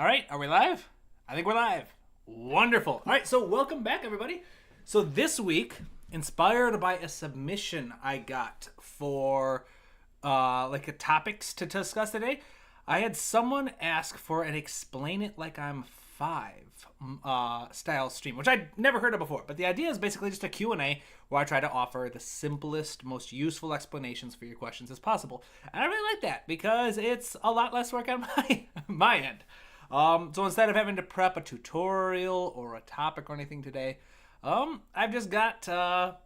All right, are we live? I think we're live. Wonderful. All right, so welcome back, everybody. So this week, inspired by a submission I got for like topics to discuss today, I had someone ask for an Explain It Like I'm 5 style stream, which I'd never heard of before. But the idea is basically just a Q&A where I try to offer the simplest, most useful explanations for your questions as possible. And I really like that because it's a lot less work on my end. So instead of having to prep a tutorial or a topic or anything today, I've just got a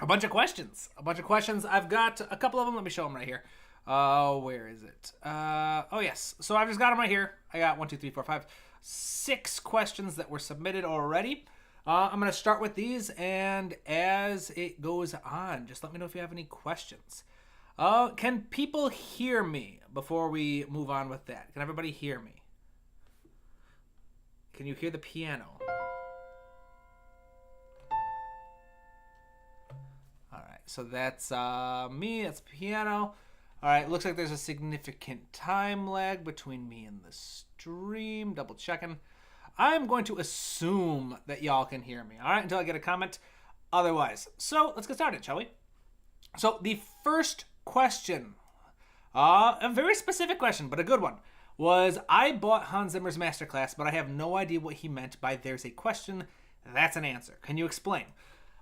bunch of questions. I've got a couple of them. Let me show them right here. Where is it? Oh, yes. So I've just got them right here. I got 6 questions that were submitted already. I'm going to start with these, and as it goes on, just let me know if you have any questions. Can people hear me before we move on with that? Can everybody hear me? Can you hear the piano? All right, so that's me, that's piano. All right, looks like there's a significant time lag between me and the stream. Double checking. I'm going to assume that y'all can hear me, all right, until I get a comment otherwise. So let's get started, shall we? So the first question, a very specific question, but a good one, was I bought Hans Zimmer's masterclass, but I have no idea what he meant by there's a question, that's an answer. Can you explain?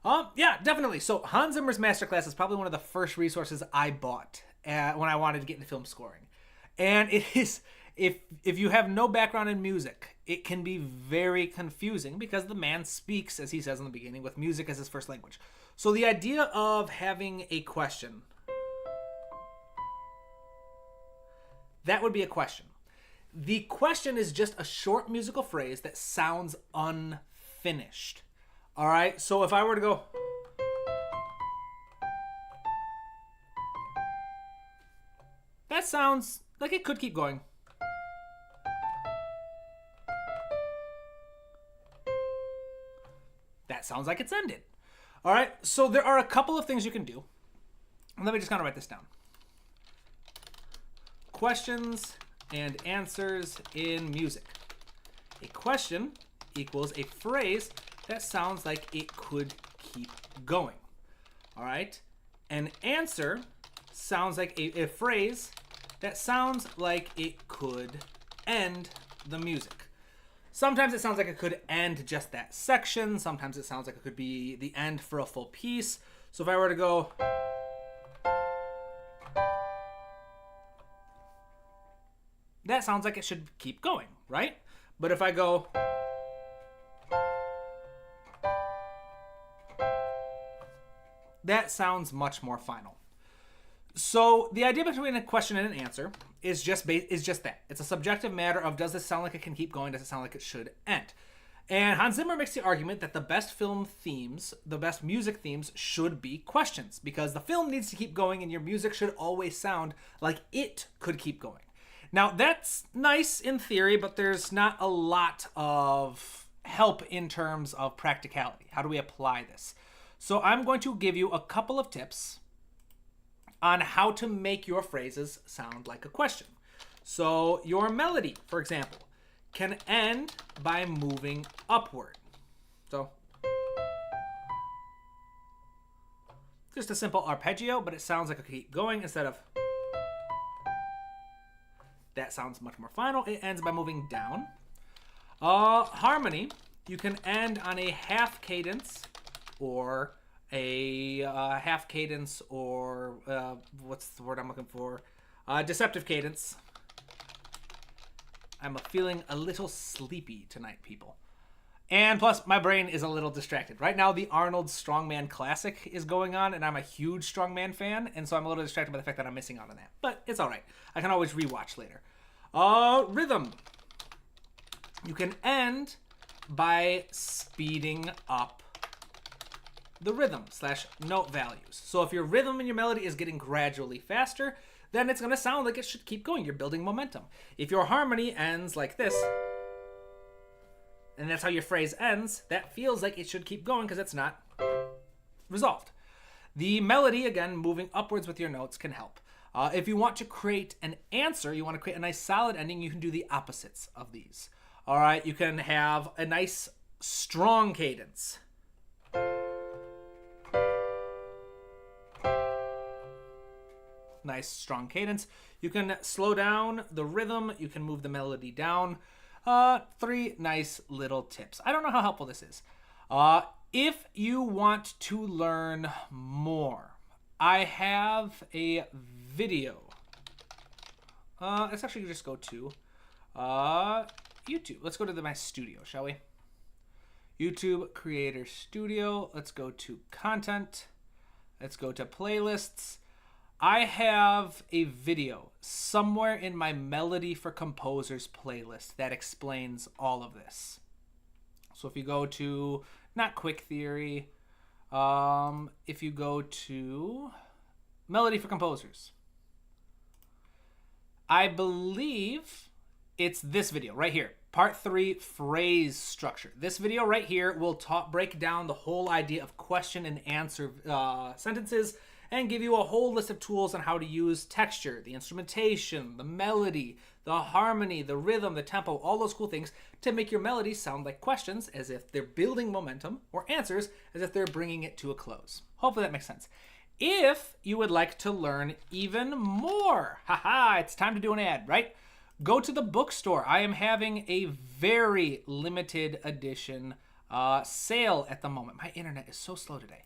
Yeah, definitely. So Hans Zimmer's masterclass is probably one of the first resources I bought when I wanted to get into film scoring. And it is, if you have no background in music, it can be very confusing because the man speaks, as he says in the beginning, with music as his first language. So the idea of having a question, that would be a question. The question is just a short musical phrase that sounds unfinished. All right, so if I were to go, that sounds like it could keep going. That sounds like it's ended. All right, so there are a couple of things you can do. Let me just kind of write this down. Questions and answers in music. A question equals a phrase that sounds like it could keep going. All right? An answer sounds like a phrase that sounds like it could end the music. Sometimes it sounds like it could end just that section. Sometimes it sounds like it could be the end for a full piece. So if I were to go, that sounds like it should keep going, right? But if I go, that sounds much more final. So the idea between a question and an answer is just that. It's a subjective matter of, does this sound like it can keep going? Does it sound like it should end? And Hans Zimmer makes the argument that the best film themes, the best music themes, should be questions, because the film needs to keep going and your music should always sound like it could keep going. Now, that's nice in theory, but there's not a lot of help in terms of practicality. How do we apply this? So I'm going to give you a couple of tips on how to make your phrases sound like a question. So your melody, for example, can end by moving upward. So just a simple arpeggio, but it sounds like it could keep going instead of. That sounds much more final. It ends by moving down. Harmony, you can end on a half cadence or a half cadence or what's the word I'm looking for? Deceptive cadence. I'm feeling a little sleepy tonight, people. And plus, my brain is a little distracted. Right now, the Arnold Strongman Classic is going on, and I'm a huge Strongman fan, and so I'm a little distracted by the fact that I'm missing out on that. But it's all right. I can always rewatch later. Rhythm. You can end by speeding up the rhythm / note values. So if your rhythm and your melody is getting gradually faster, then it's going to sound like it should keep going. You're building momentum. If your harmony ends like this, and that's how your phrase ends, that feels like it should keep going because it's not resolved. The melody, again, moving upwards with your notes can help. If you want to create an answer, you want to create a nice solid ending, you can do the opposites of these. All right, you can have a nice strong cadence. Nice strong cadence. You can slow down the rhythm. You can move the melody down. 3 nice little tips. I don't know how helpful this is. If you want to learn more, I have a video. Let's actually just go to YouTube. Let's go to my studio, shall we? YouTube Creator Studio. Let's go to Content. Let's go to Playlists. I have a video somewhere in my Melody for Composers playlist that explains all of this. So if you go to, not Quick Theory, if you go to Melody for Composers, I believe it's this video right here. Part 3, phrase structure. This video right here will break down the whole idea of question and answer sentences and give you a whole list of tools on how to use texture, the instrumentation, the melody, the harmony, the rhythm, the tempo, all those cool things to make your melodies sound like questions as if they're building momentum, or answers as if they're bringing it to a close. Hopefully that makes sense. If you would like to learn even more, it's time to do an ad, right? Go to the bookstore. I am having a very limited edition sale at the moment. My internet is so slow today.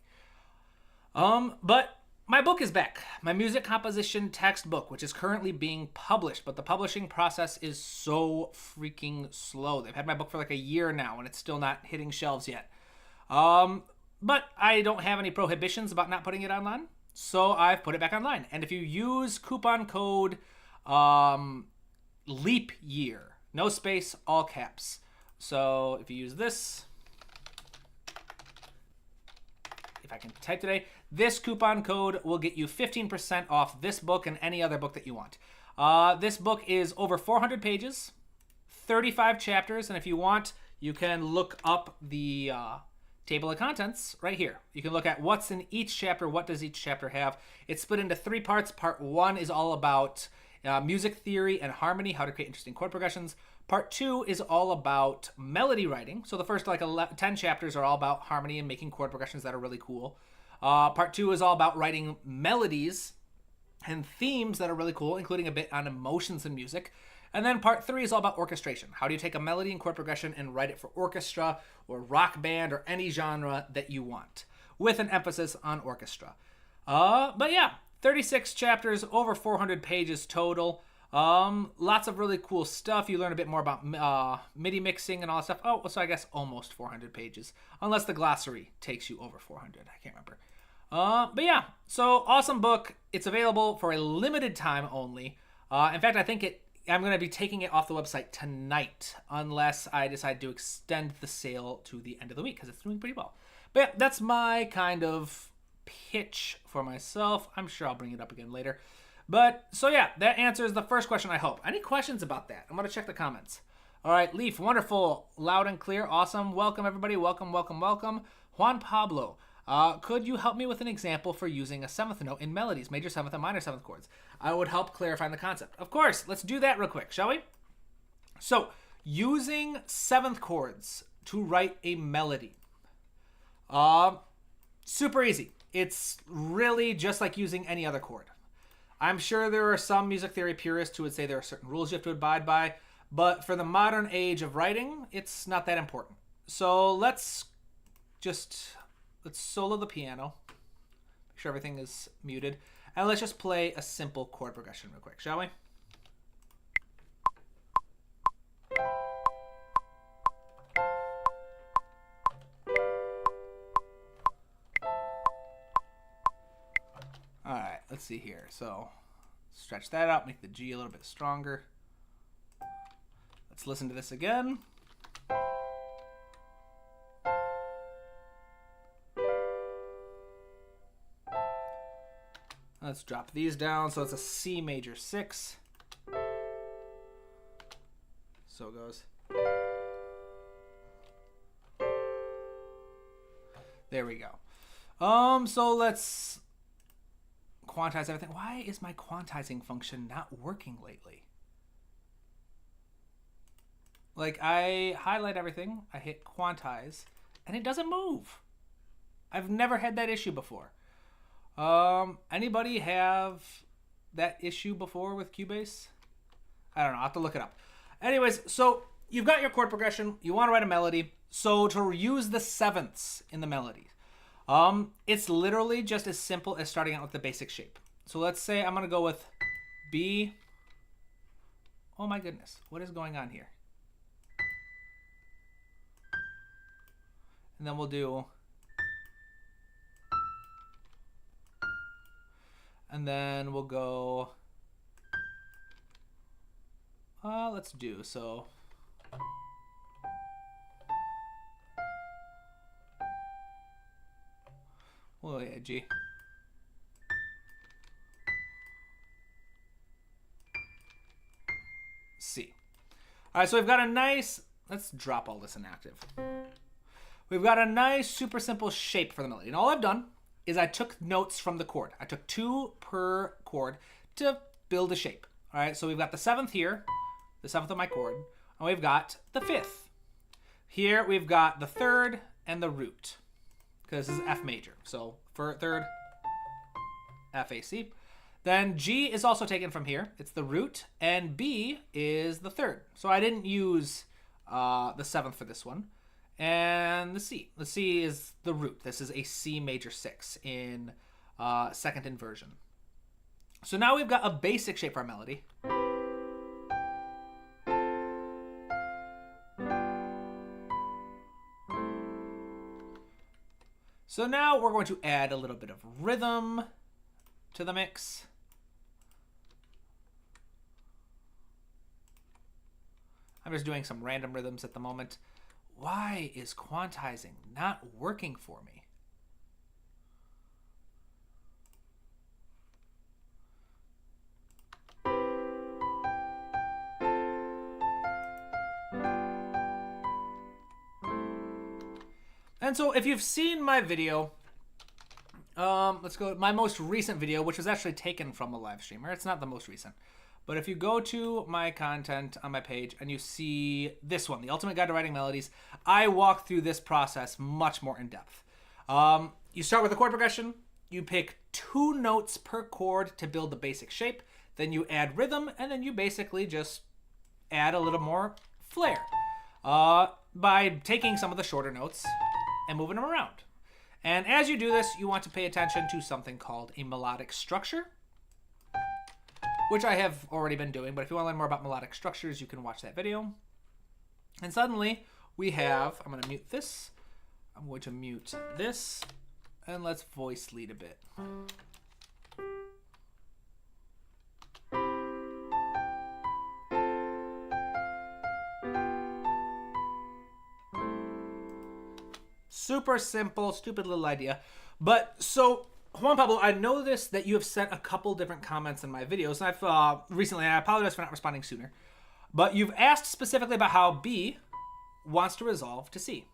But my book is back. My music composition textbook, which is currently being published, but the publishing process is so freaking slow. They've had my book for like a year now, and it's still not hitting shelves yet. But I don't have any prohibitions about not putting it online, so I've put it back online. And if you use coupon code leap year, no space, all caps. So if you use this, if I can type today, this coupon code will get you 15% off this book and any other book that you want. This book is over 400 pages, 35 chapters, and if you want, you can look up the table of contents right here. You can look at what's in each chapter, what does each chapter have. It's split into 3 parts. Part 1 is all about music theory and harmony, how to create interesting chord progressions. Part 2 is all about melody writing. So the first 10 chapters are all about harmony and making chord progressions that are really cool. Part 2 is all about writing melodies and themes that are really cool, including a bit on emotions in music. And then part 3 is all about orchestration. How do you take a melody and chord progression and write it for orchestra or rock band or any genre that you want, with an emphasis on orchestra. But yeah, 36 chapters, over 400 pages total. Lots of really cool stuff. You learn a bit more about MIDI mixing and all that stuff. Oh, so I guess almost 400 pages, unless the glossary takes you over 400. I can't remember. But yeah, so awesome book. It's available for a limited time only. In fact, I think I'm going to be taking it off the website tonight, unless I decide to extend the sale to the end of the week, because it's doing pretty well. But yeah, that's my kind of pitch for myself. I'm sure I'll bring it up again later. But, so yeah, that answers the first question, I hope. Any questions about that? I'm going to check the comments. All right, Leaf, wonderful, loud and clear, awesome. Welcome, everybody. Welcome, welcome, welcome. Juan Pablo, could you help me with an example for using a 7th note in melodies, major 7th and minor 7th chords? I would help clarify the concept. Of course, let's do that real quick, shall we? So, using 7th chords to write a melody. Super easy. It's really just like using any other chord. I'm sure there are some music theory purists who would say there are certain rules you have to abide by, but for the modern age of writing, it's not that important. So let's solo the piano, make sure everything is muted, and let's just play a simple chord progression real quick, shall we? All right, let's see here. So stretch that out, make the G a little bit stronger. Let's listen to this again. Let's drop these down. So it's a C major 6. So it goes. There we go. So let's quantize everything. Why is my quantizing function not working lately? Like, I highlight everything, I hit quantize, and it doesn't move. I've never had that issue before. Anybody have that issue before with Cubase? I don't know, I'll have to look it up. Anyways, so you've got your chord progression, you want to write a melody, so to use the sevenths in the melody, it's literally just as simple as starting out with the basic shape. So let's say I'm going to go with B. Oh my goodness, what is going on here? And then we'll do, and then we'll go, let's do, so, oh yeah, G. C. All right, so we've got a nice, let's drop all this inactive. We've got a nice, super simple shape for the melody. And all I've done is I took notes from the chord. I took 2 per chord to build a shape. All right, so we've got the 7th here, the 7th of my chord, and we've got the 5th. Here we've got the 3rd and the root, because this is F major. So for 3rd, F, A, C. Then G is also taken from here. It's the root, and B is the 3rd. So I didn't use the 7th for this one. And the C. The C is the root. This is a C major 6 in 2nd inversion. So now we've got a basic shape for our melody. So now we're going to add a little bit of rhythm to the mix. I'm just doing some random rhythms at the moment. Why is quantizing not working for me? And so if you've seen my video, let's go, my most recent video, which was actually taken from a live streamer. It's not the most recent. But if you go to my content on my page and you see this one, The Ultimate Guide to Writing Melodies, I walk through this process much more in depth. You start with a chord progression. You pick 2 notes per chord to build the basic shape. Then you add rhythm, and then you basically just add a little more flair by taking some of the shorter notes and moving them around. And as you do this, you want to pay attention to something called a melodic structure, which I have already been doing, but if you want to learn more about melodic structures, you can watch that video. And suddenly we have, I'm going to mute this, I'm going to mute this, and let's voice lead a bit. Super simple, stupid little idea. But so, Juan Pablo, I noticed that you have sent a couple different comments in my videos. And I've recently, I apologize for not responding sooner, but you've asked specifically about how B wants to resolve to C.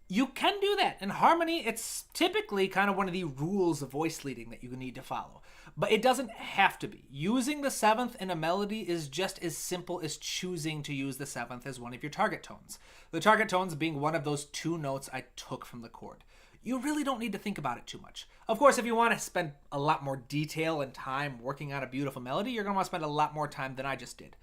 You can do that. In harmony, it's typically kind of one of the rules of voice leading that you need to follow. But it doesn't have to be. Using the 7th in a melody is just as simple as choosing to use the 7th as one of your target tones. The target tones being one of those 2 notes I took from the chord. You really don't need to think about it too much. Of course, if you want to spend a lot more detail and time working on a beautiful melody, you're going to want to spend a lot more time than I just did.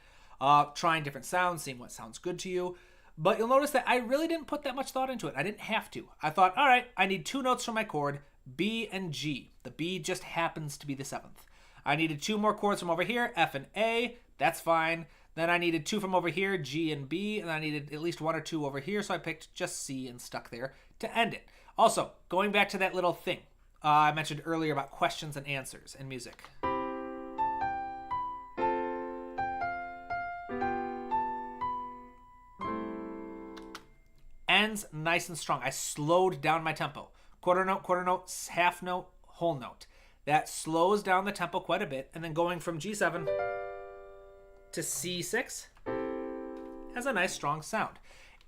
Trying different sounds, seeing what sounds good to you. But you'll notice that I really didn't put that much thought into it. I didn't have to. I thought, all right, I need 2 notes from my chord, B and G. The B just happens to be the 7th. I needed 2 more chords from over here, F and A. That's fine. Then I needed 2 from over here, G and B. And I needed at least 1 or 2 over here, so I picked just C and stuck there to end it. Also, going back to that little thing I mentioned earlier about questions and answers in music. Ends nice and strong. I slowed down my tempo. Quarter note, half note, whole note. That slows down the tempo quite a bit. And then going from G7 to C6 has a nice strong sound.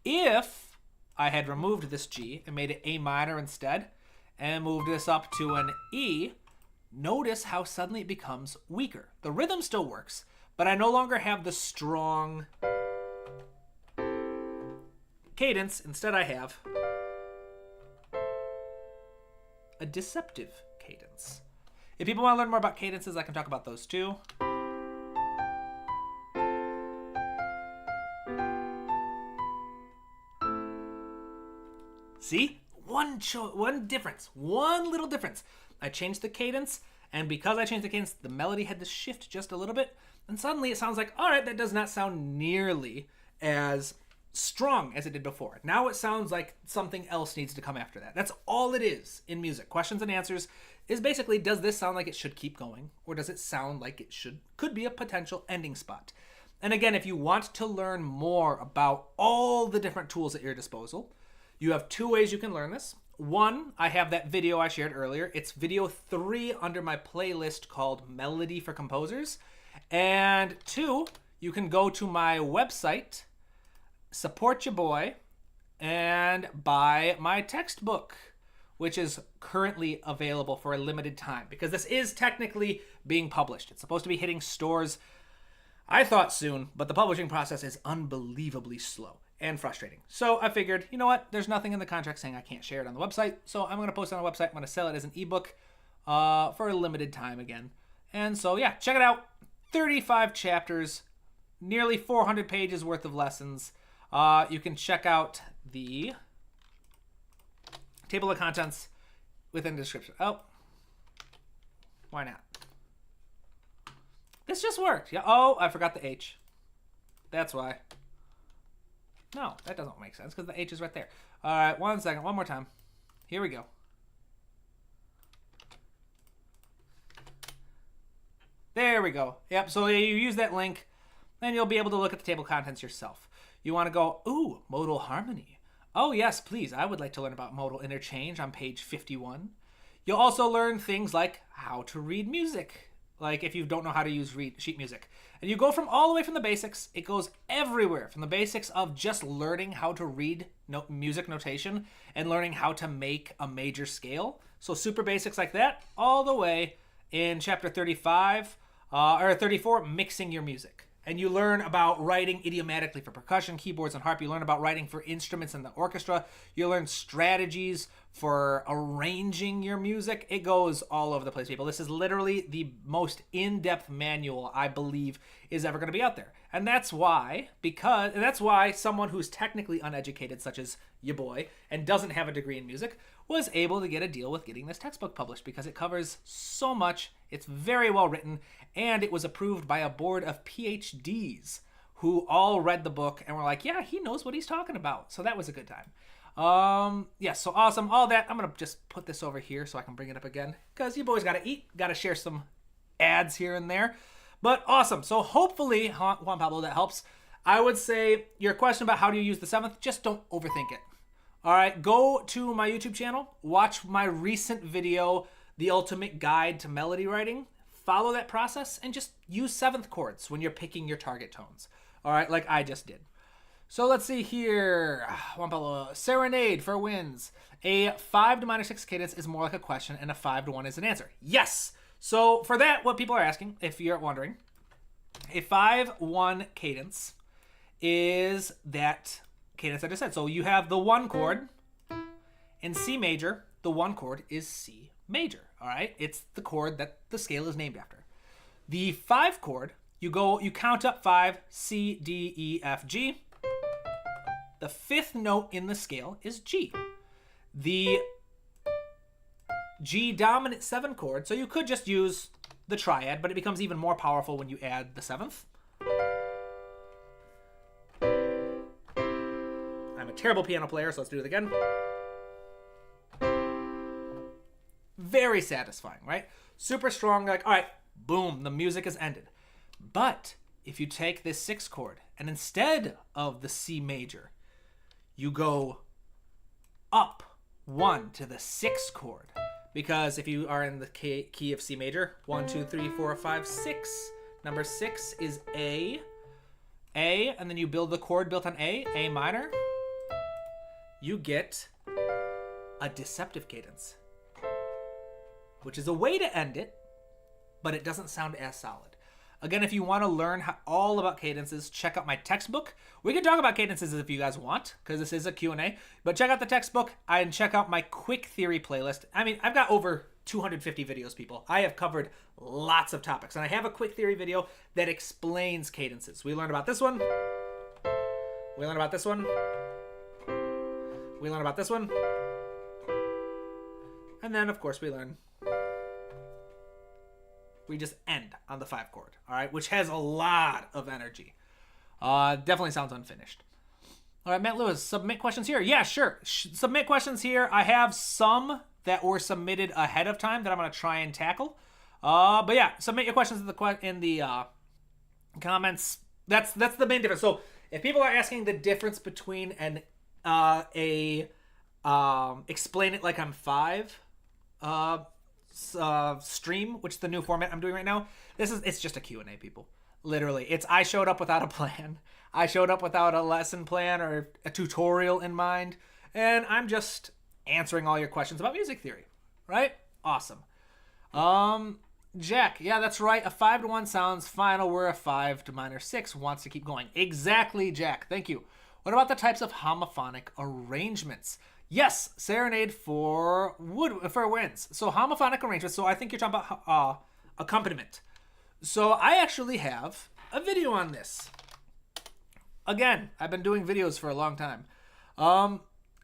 If I had removed this G and made it A minor instead and moved this up to an E, notice how suddenly it becomes weaker. The rhythm still works, but I no longer have the strong cadence. Instead, I have a deceptive cadence. If people want to learn more about cadences, I can talk about those too. See? One difference. One little difference. I changed the cadence, and because I changed the cadence, the melody had to shift just a little bit, and suddenly it sounds like, all right, that does not sound nearly as strong as it did before. Now it sounds like something else needs to come after that. That's all it is in music. Questions and answers is basically, does this sound like it should keep going, or does it sound like it could be a potential ending spot? And again, if you want to learn more about all the different tools at your disposal, you have two ways you can learn this. One, I have that video I shared earlier. It's video 3 under my playlist called Melody for Composers. And 2, you can go to my website, support your boy, and buy my textbook, which is currently available for a limited time because this is technically being published. It's supposed to be hitting stores, I thought soon, but the publishing process is unbelievably slow and frustrating. So I figured, you know what? There's nothing in the contract saying I can't share it on the website. So I'm going to post it on the website. I'm going to sell it as an ebook for a limited time again. And so, yeah, check it out. 35 chapters, nearly 400 pages worth of lessons. You can check out the table of contents within the description. Oh, why not? This just worked. Yeah. Oh, I forgot the H. That's why. No, that doesn't make sense because the H is right there. All right, 1 second. One more time. Here we go. There we go. Yep, so you use that link, and you'll be able to look at the table of contents yourself. You want to go, ooh, modal harmony. Oh, yes, please. I would like to learn about modal interchange on page 51. You'll also learn things like how to read music, like if you don't know how to use sheet music. And you go from all the way from the basics. It goes everywhere from the basics of just learning how to read music notation and learning how to make a major scale. So super basics like that, all the way in chapter 35 or 34, mixing your music. And you learn about writing idiomatically for percussion, keyboards, and harp. You learn about writing for instruments in the orchestra. You learn strategies for arranging your music. It goes all over the place, people. This is literally the most in-depth manual I believe is ever going to be out there. And that's why someone who's technically uneducated, such as your boy, and doesn't have a degree in music, was able to get a deal with getting this textbook published because it covers so much. It's very well written, and it was approved by a board of PhDs who all read the book and were like, yeah, he knows what he's talking about. So that was a good time. Yeah, so awesome. All that. I'm going to just put this over here so I can bring it up again because you boys got to eat, got to share some ads here and there. But awesome. So hopefully, Juan Pablo, that helps. I would say your question about how do you use the 7th, just don't overthink it. All right, go to my YouTube channel, watch my recent video, The Ultimate Guide to Melody Writing. Follow that process and just use 7th chords when you're picking your target tones. All right, like I just did. So let's see here. Juan Pablo, Serenade for wins. A 5 to minor 6 cadence is more like a question, and a 5 to 1 is an answer. Yes. So for that, what people are asking, if you're wondering, a 5-1 cadence is that cadence I just said. So you have the 1 chord in C major. The 1 chord is C major. All right, it's the chord that the scale is named after. The 5 chord, you count up 5, C, D, E, F, G. The 5th note in the scale is G. The G dominant 7 chord, so you could just use the triad, but it becomes even more powerful when you add the 7th. I'm a terrible piano player, so let's do it again. Very satisfying, right? Super strong, like, all right, boom, the music has ended. But if you take this 6 chord, and instead of the C major, you go up 1 to the 6th chord. Because if you are in the key of C major, 1, 2, 3, 4, 5, 6. Number 6 is A, and then you build the chord built on A minor. You get a deceptive cadence, which is a way to end it, but it doesn't sound as solid. Again, if you want to learn all about cadences, check out my textbook. We can talk about cadences if you guys want, because this is a Q&A. But check out the textbook and check out my quick theory playlist. I mean, I've got over 250 videos, people. I have covered lots of topics. And I have a quick theory video that explains cadences. We learned about this one. We learned about this one. We learned about this one. And then, of course, we just end on the 5 chord, all right, which has a lot of energy. Definitely sounds unfinished. All right, Matt Lewis, submit questions here. Yeah, sure. Submit questions here. I have some that were submitted ahead of time that I'm going to try and tackle. But yeah, submit your questions in the comments. That's the main difference. So if people are asking the difference between explain it like I'm 5 stream, which is the new format I'm doing right now. It's just a Q&A, people. Literally, I showed up without a plan. I showed up without a lesson plan or a tutorial in mind, and I'm just answering all your questions about music theory, right? Awesome. Jack, yeah, that's right. A 5-to-1 sounds final where a 5 to minor 6 wants to keep going. Exactly, Jack. Thank you. What about the types of homophonic arrangements? Yes, serenade for winds. So homophonic arrangements. So I think you're talking about accompaniment. So I actually have a video on this. Again, I've been doing videos for a long time.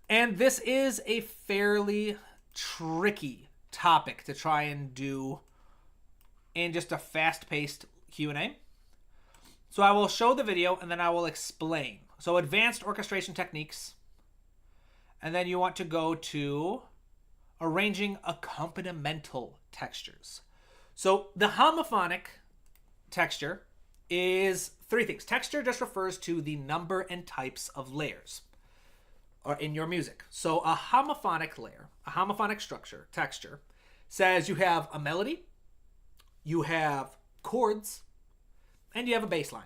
And this is a fairly tricky topic to try and do in just a fast-paced Q&A. So I will show the video and then I will explain. So advanced orchestration techniques. And then you want to go to arranging accompanimental textures. So the homophonic texture is 3 things. Texture just refers to the number and types of layers in your music. So a homophonic layer, a homophonic structure, texture, says you have a melody, you have chords, and you have a bass line.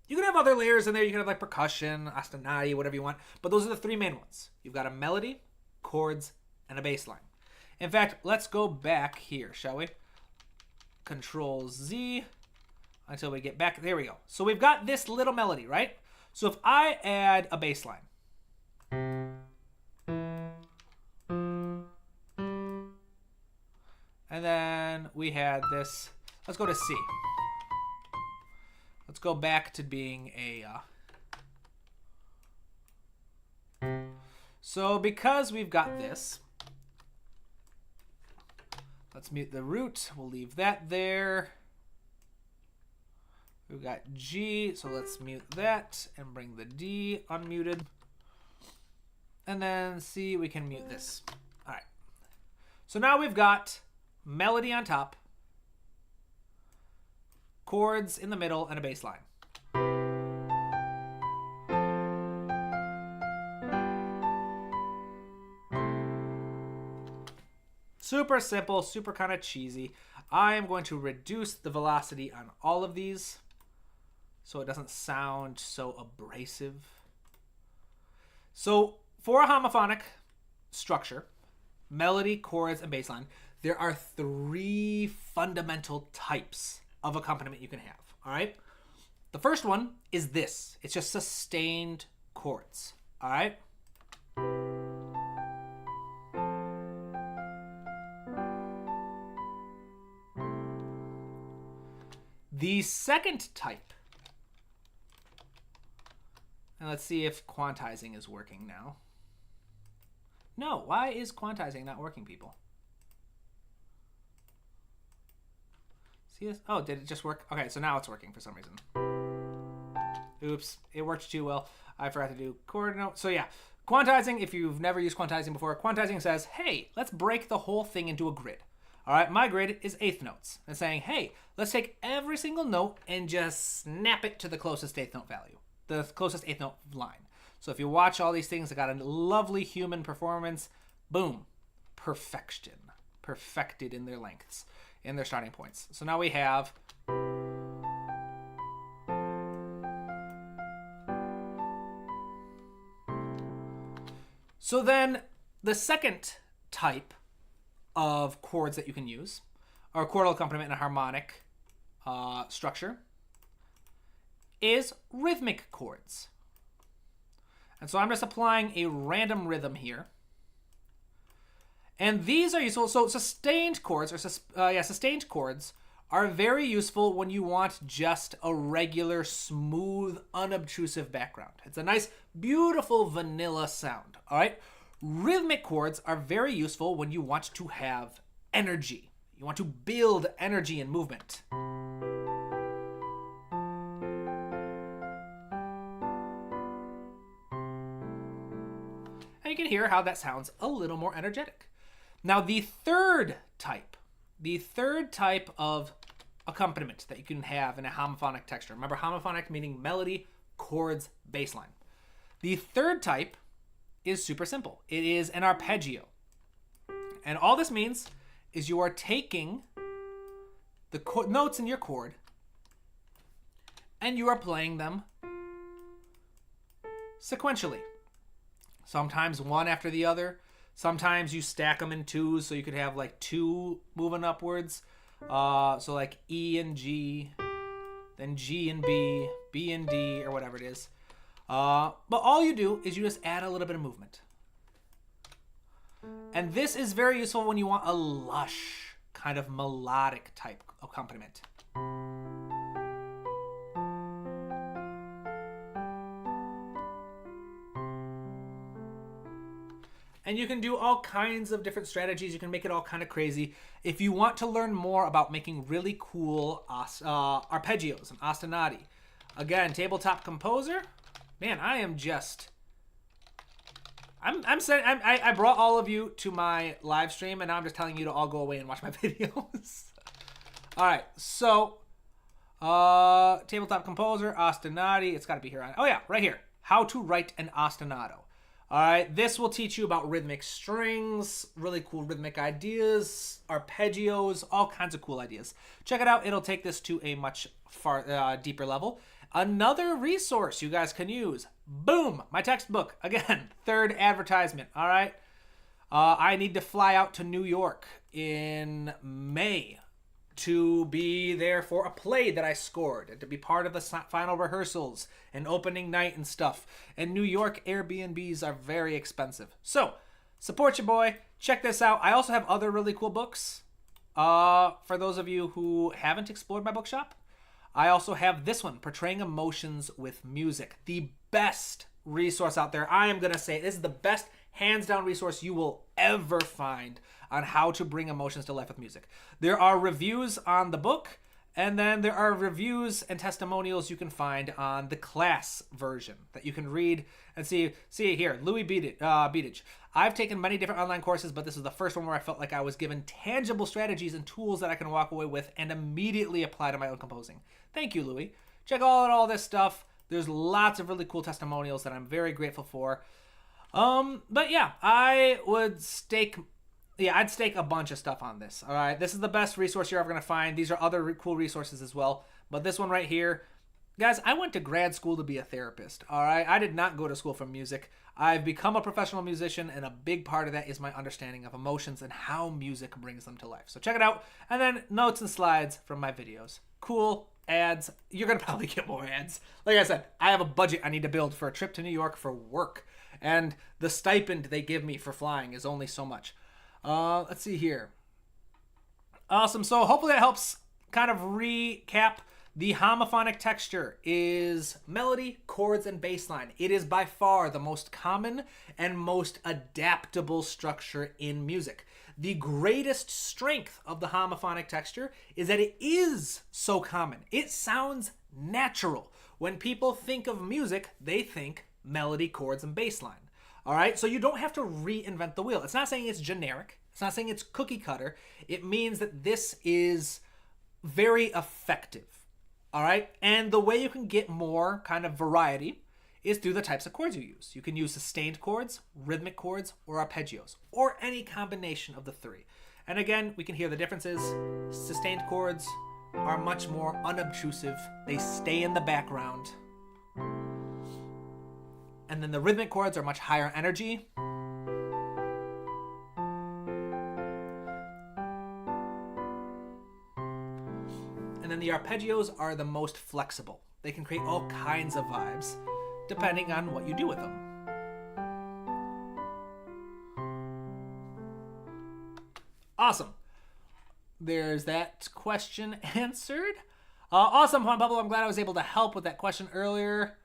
You can have other layers in there. You can have like percussion, ostinato, whatever you want. But those are the 3 main ones. You've got a melody, chords, and a bass line. In fact, let's go back here, shall we? Control Z until we get back. There we go. So we've got this little melody, right? So if I add a bass line. And then we had this. Let's go to C. Let's go back to being a... So because we've got this, let's mute the root. We'll leave that there. We've got G, so let's mute that and bring the D unmuted. And then C, we can mute this. All right. So now we've got melody on top, chords in the middle, and a bass line. Super simple, super kind of cheesy. I am going to reduce the velocity on all of these so it doesn't sound so abrasive. So for a homophonic structure, melody, chords, and bass line, there are 3 fundamental types of accompaniment you can have, all right? The first one is this. It's just sustained chords, all right? The second type, and let's see if quantizing is working now. No, why is quantizing not working, people? See this? Oh, did it just work? Okay, so now it's working for some reason. Oops, it worked too well. I forgot to do chord note. So yeah, quantizing, if you've never used quantizing before, quantizing says, hey, let's break the whole thing into a grid. All right, my grid is 1/8 notes. It's saying, hey, let's take every single note and just snap it to the closest 1/8 note value, the closest 1/8 note line. So if you watch all these things, I got a lovely human performance. Boom, perfection, perfected in their lengths, in their starting points. So now we have so then the second type of chords that you can use or chordal accompaniment in a harmonic structure, is rhythmic chords. And so I'm just applying a random rhythm here. And these are useful. So sustained chords, sustained chords are very useful when you want just a regular, smooth, unobtrusive background. It's a nice, beautiful vanilla sound. All right. Rhythmic chords are very useful when you want to have energy. You want to build energy and movement. And you can hear how that sounds a little more energetic. Now, the third type of accompaniment that you can have in a homophonic texture. Remember, homophonic meaning melody, chords, bass line. The third type is super simple. It is an arpeggio. And all this means is you are taking the notes in your chord and you are playing them sequentially. Sometimes one after the other. Sometimes you stack them in twos, so you could have like two moving upwards. So like E and G, then G and B, B and D, or whatever it is. But all you do is you just add a little bit of movement. And this is very useful when you want a lush, kind of melodic type accompaniment. And you can do all kinds of different strategies. You can make it all kind of crazy. If you want to learn more about making really cool arpeggios and ostinati, again, Tabletop Composer. Man, I am just... I brought all of you to my live stream, and now I'm just telling you to all go away and watch my videos. All right, so Tabletop Composer, ostinati. It's got to be here. Oh yeah, right here. How to write an ostinato. All right, this will teach you about rhythmic strings, really cool rhythmic ideas, arpeggios, all kinds of cool ideas. Check it out. It'll take this to a much deeper level. Another resource you guys can use. Boom, my textbook. Again, third advertisement. All right. I need to fly out to New York in May to be there for a play that I scored and to be part of the final rehearsals and opening night and stuff. And New York Airbnbs are very expensive. So support your boy. Check this out. I also have other really cool books. For those of you who haven't explored my bookshop, I also have this one, Portraying Emotions with Music. The best resource out there. I am going to say this is the best hands down resource you will ever find on how to bring emotions to life with music. There are reviews on the book, and then there are reviews and testimonials you can find on the class version that you can read and see here. Louis Beattage. I've taken many different online courses, but this is the first one where I felt like I was given tangible strategies and tools that I can walk away with and immediately apply to my own composing. Thank you, Louis. Check out all this stuff. There's lots of really cool testimonials that I'm very grateful for. But yeah, I'd stake a bunch of stuff on this. All right, this is the best resource you're ever going to find. These are other cool resources as well. But this one right here, guys, I went to grad school to be a therapist. All right, I did not go to school for music. I've become a professional musician, and a big part of that is my understanding of emotions and how music brings them to life. So check it out. And then notes and slides from my videos. Cool. Ads. You're going to probably get more ads. Like I said, I have a budget I need to build for a trip to New York for work. And the stipend they give me for flying is only so much. Let's see here. Awesome. So hopefully that helps kind of recap. The homophonic texture is melody, chords, and bass line. It is by far the most common and most adaptable structure in music. The greatest strength of the homophonic texture is that it is so common. It sounds natural. When people think of music, they think melody, chords, and bass line. All right, so you don't have to reinvent the wheel. It's not saying it's generic. It's not saying it's cookie cutter. It means that this is very effective. All right, and the way you can get more kind of variety is through the types of chords you use. You can use sustained chords, rhythmic chords, or arpeggios, or any combination of the three. And again, we can hear the differences. Sustained chords are much more unobtrusive. They stay in the background. And then the rhythmic chords are much higher energy. then the arpeggios are the most flexible. They can create all kinds of vibes depending on what you do with them. Awesome. There's that question answered. Awesome, Juan Pablo. I'm glad I was able to help with that question earlier.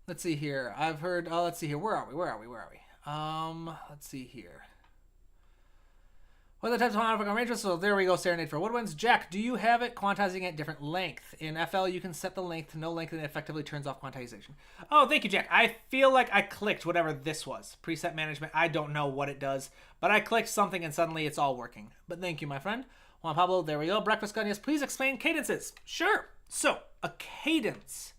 Let's see here. I've heard, let's see here. Where are we? Let's see here. What are the types of homophonic arrangements? So there we go, Serenade for Woodwinds. Jack, do you have it quantizing at different length? In FL, you can set the length to no length and it effectively turns off quantization. Oh, thank you, Jack. I feel like I clicked whatever this was. Preset management. I don't know what it does, but I clicked something and suddenly it's all working. But thank you, my friend. Juan Pablo, there we go. Breakfast Gun, yes, please explain cadences. Sure. So, a cadence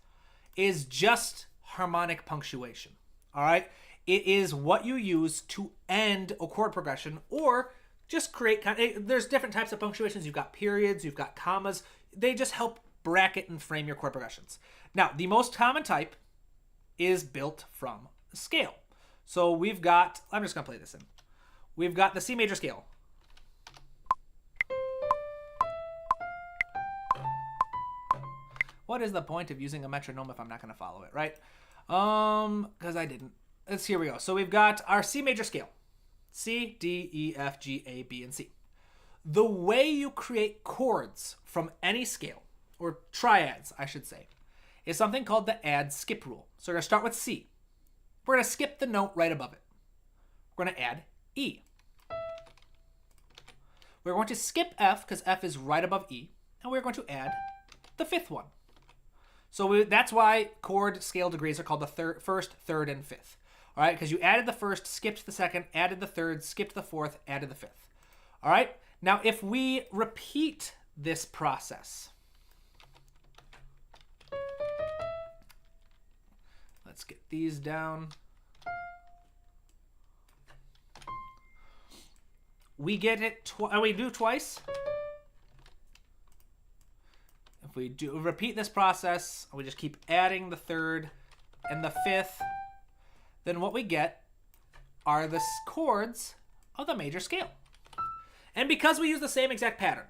is just harmonic punctuation. All right? It is what you use to end a chord progression or just create, there's different types of punctuations. You've got periods, you've got commas. They just help bracket and frame your chord progressions. Now, the most common type is built from the scale. So we've got, I'm just going to play this in. We've got the C major scale. What is the point of using a metronome if I'm not going to follow it, right? Because I didn't. Here we go. So we've got our C major scale. C, D, E, F, G, A, B, and C. The way you create chords from any scale, or triads, I should say, is something called the add-skip rule. So we're going to start with C. We're going to skip the note right above it. We're going to add E. We're going to skip F, because F is right above E, and we're going to add the fifth one. So that's why chord scale degrees are called the first, third, and fifth. All right, because you added the first, skipped the second, added the third, skipped the fourth, added the fifth. All right, now if we repeat this process, let's get these down. We get it, we do twice. If we do repeat this process, we just keep adding the third and the fifth, then what we get are the chords of the major scale. And because we use the same exact pattern,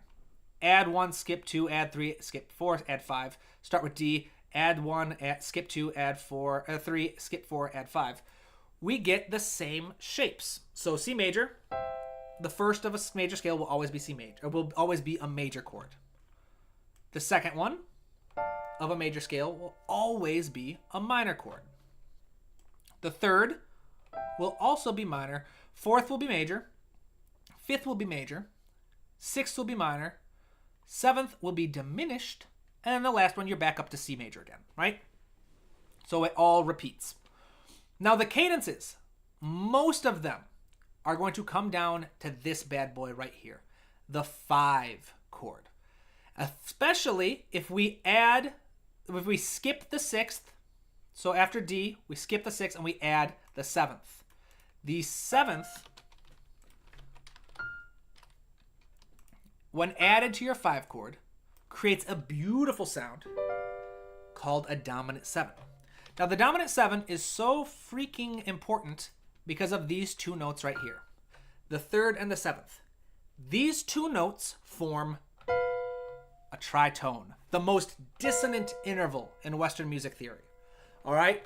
add 1, skip 2, add 3, skip 4, add 5, start with D, add 1, skip 2, add 3, skip 4, add 5, we get the same shapes. So C major, the first of a major scale will always be C major, or will always be a major chord. The second one of a major scale will always be a minor chord. The third will also be minor. Fourth will be major. Fifth will be major. Sixth will be minor. Seventh will be diminished. And then the last one, you're back up to C major again, right? So it all repeats. Now the cadences, most of them are going to come down to this bad boy right here, the 5 chord. Especially if we skip the 6th, so after D, we skip the 6th and we add the 7th. The 7th, when added to your 5 chord, creates a beautiful sound called a dominant 7. Now the dominant 7 is so freaking important because of these two notes right here. The 3rd and the 7th. These two notes form a tritone, the most dissonant interval in Western music theory. All right?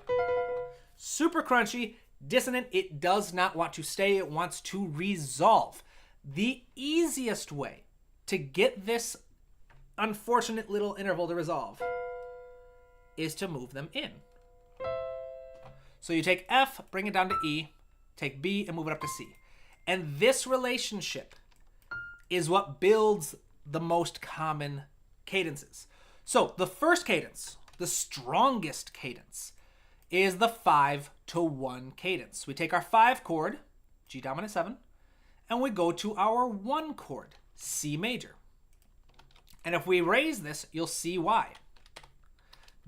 Super crunchy, dissonant. It does not want to stay. It wants to resolve. The easiest way to get this unfortunate little interval to resolve is to move them in. So you take F, bring it down to E, take B, and move it up to C. And this relationship is what builds the most common cadences. So the first cadence, the strongest cadence, is the 5-to-1 cadence. We take our 5 chord, G dominant 7, and we go to our 1 chord, C major. And if we raise this, you'll see why.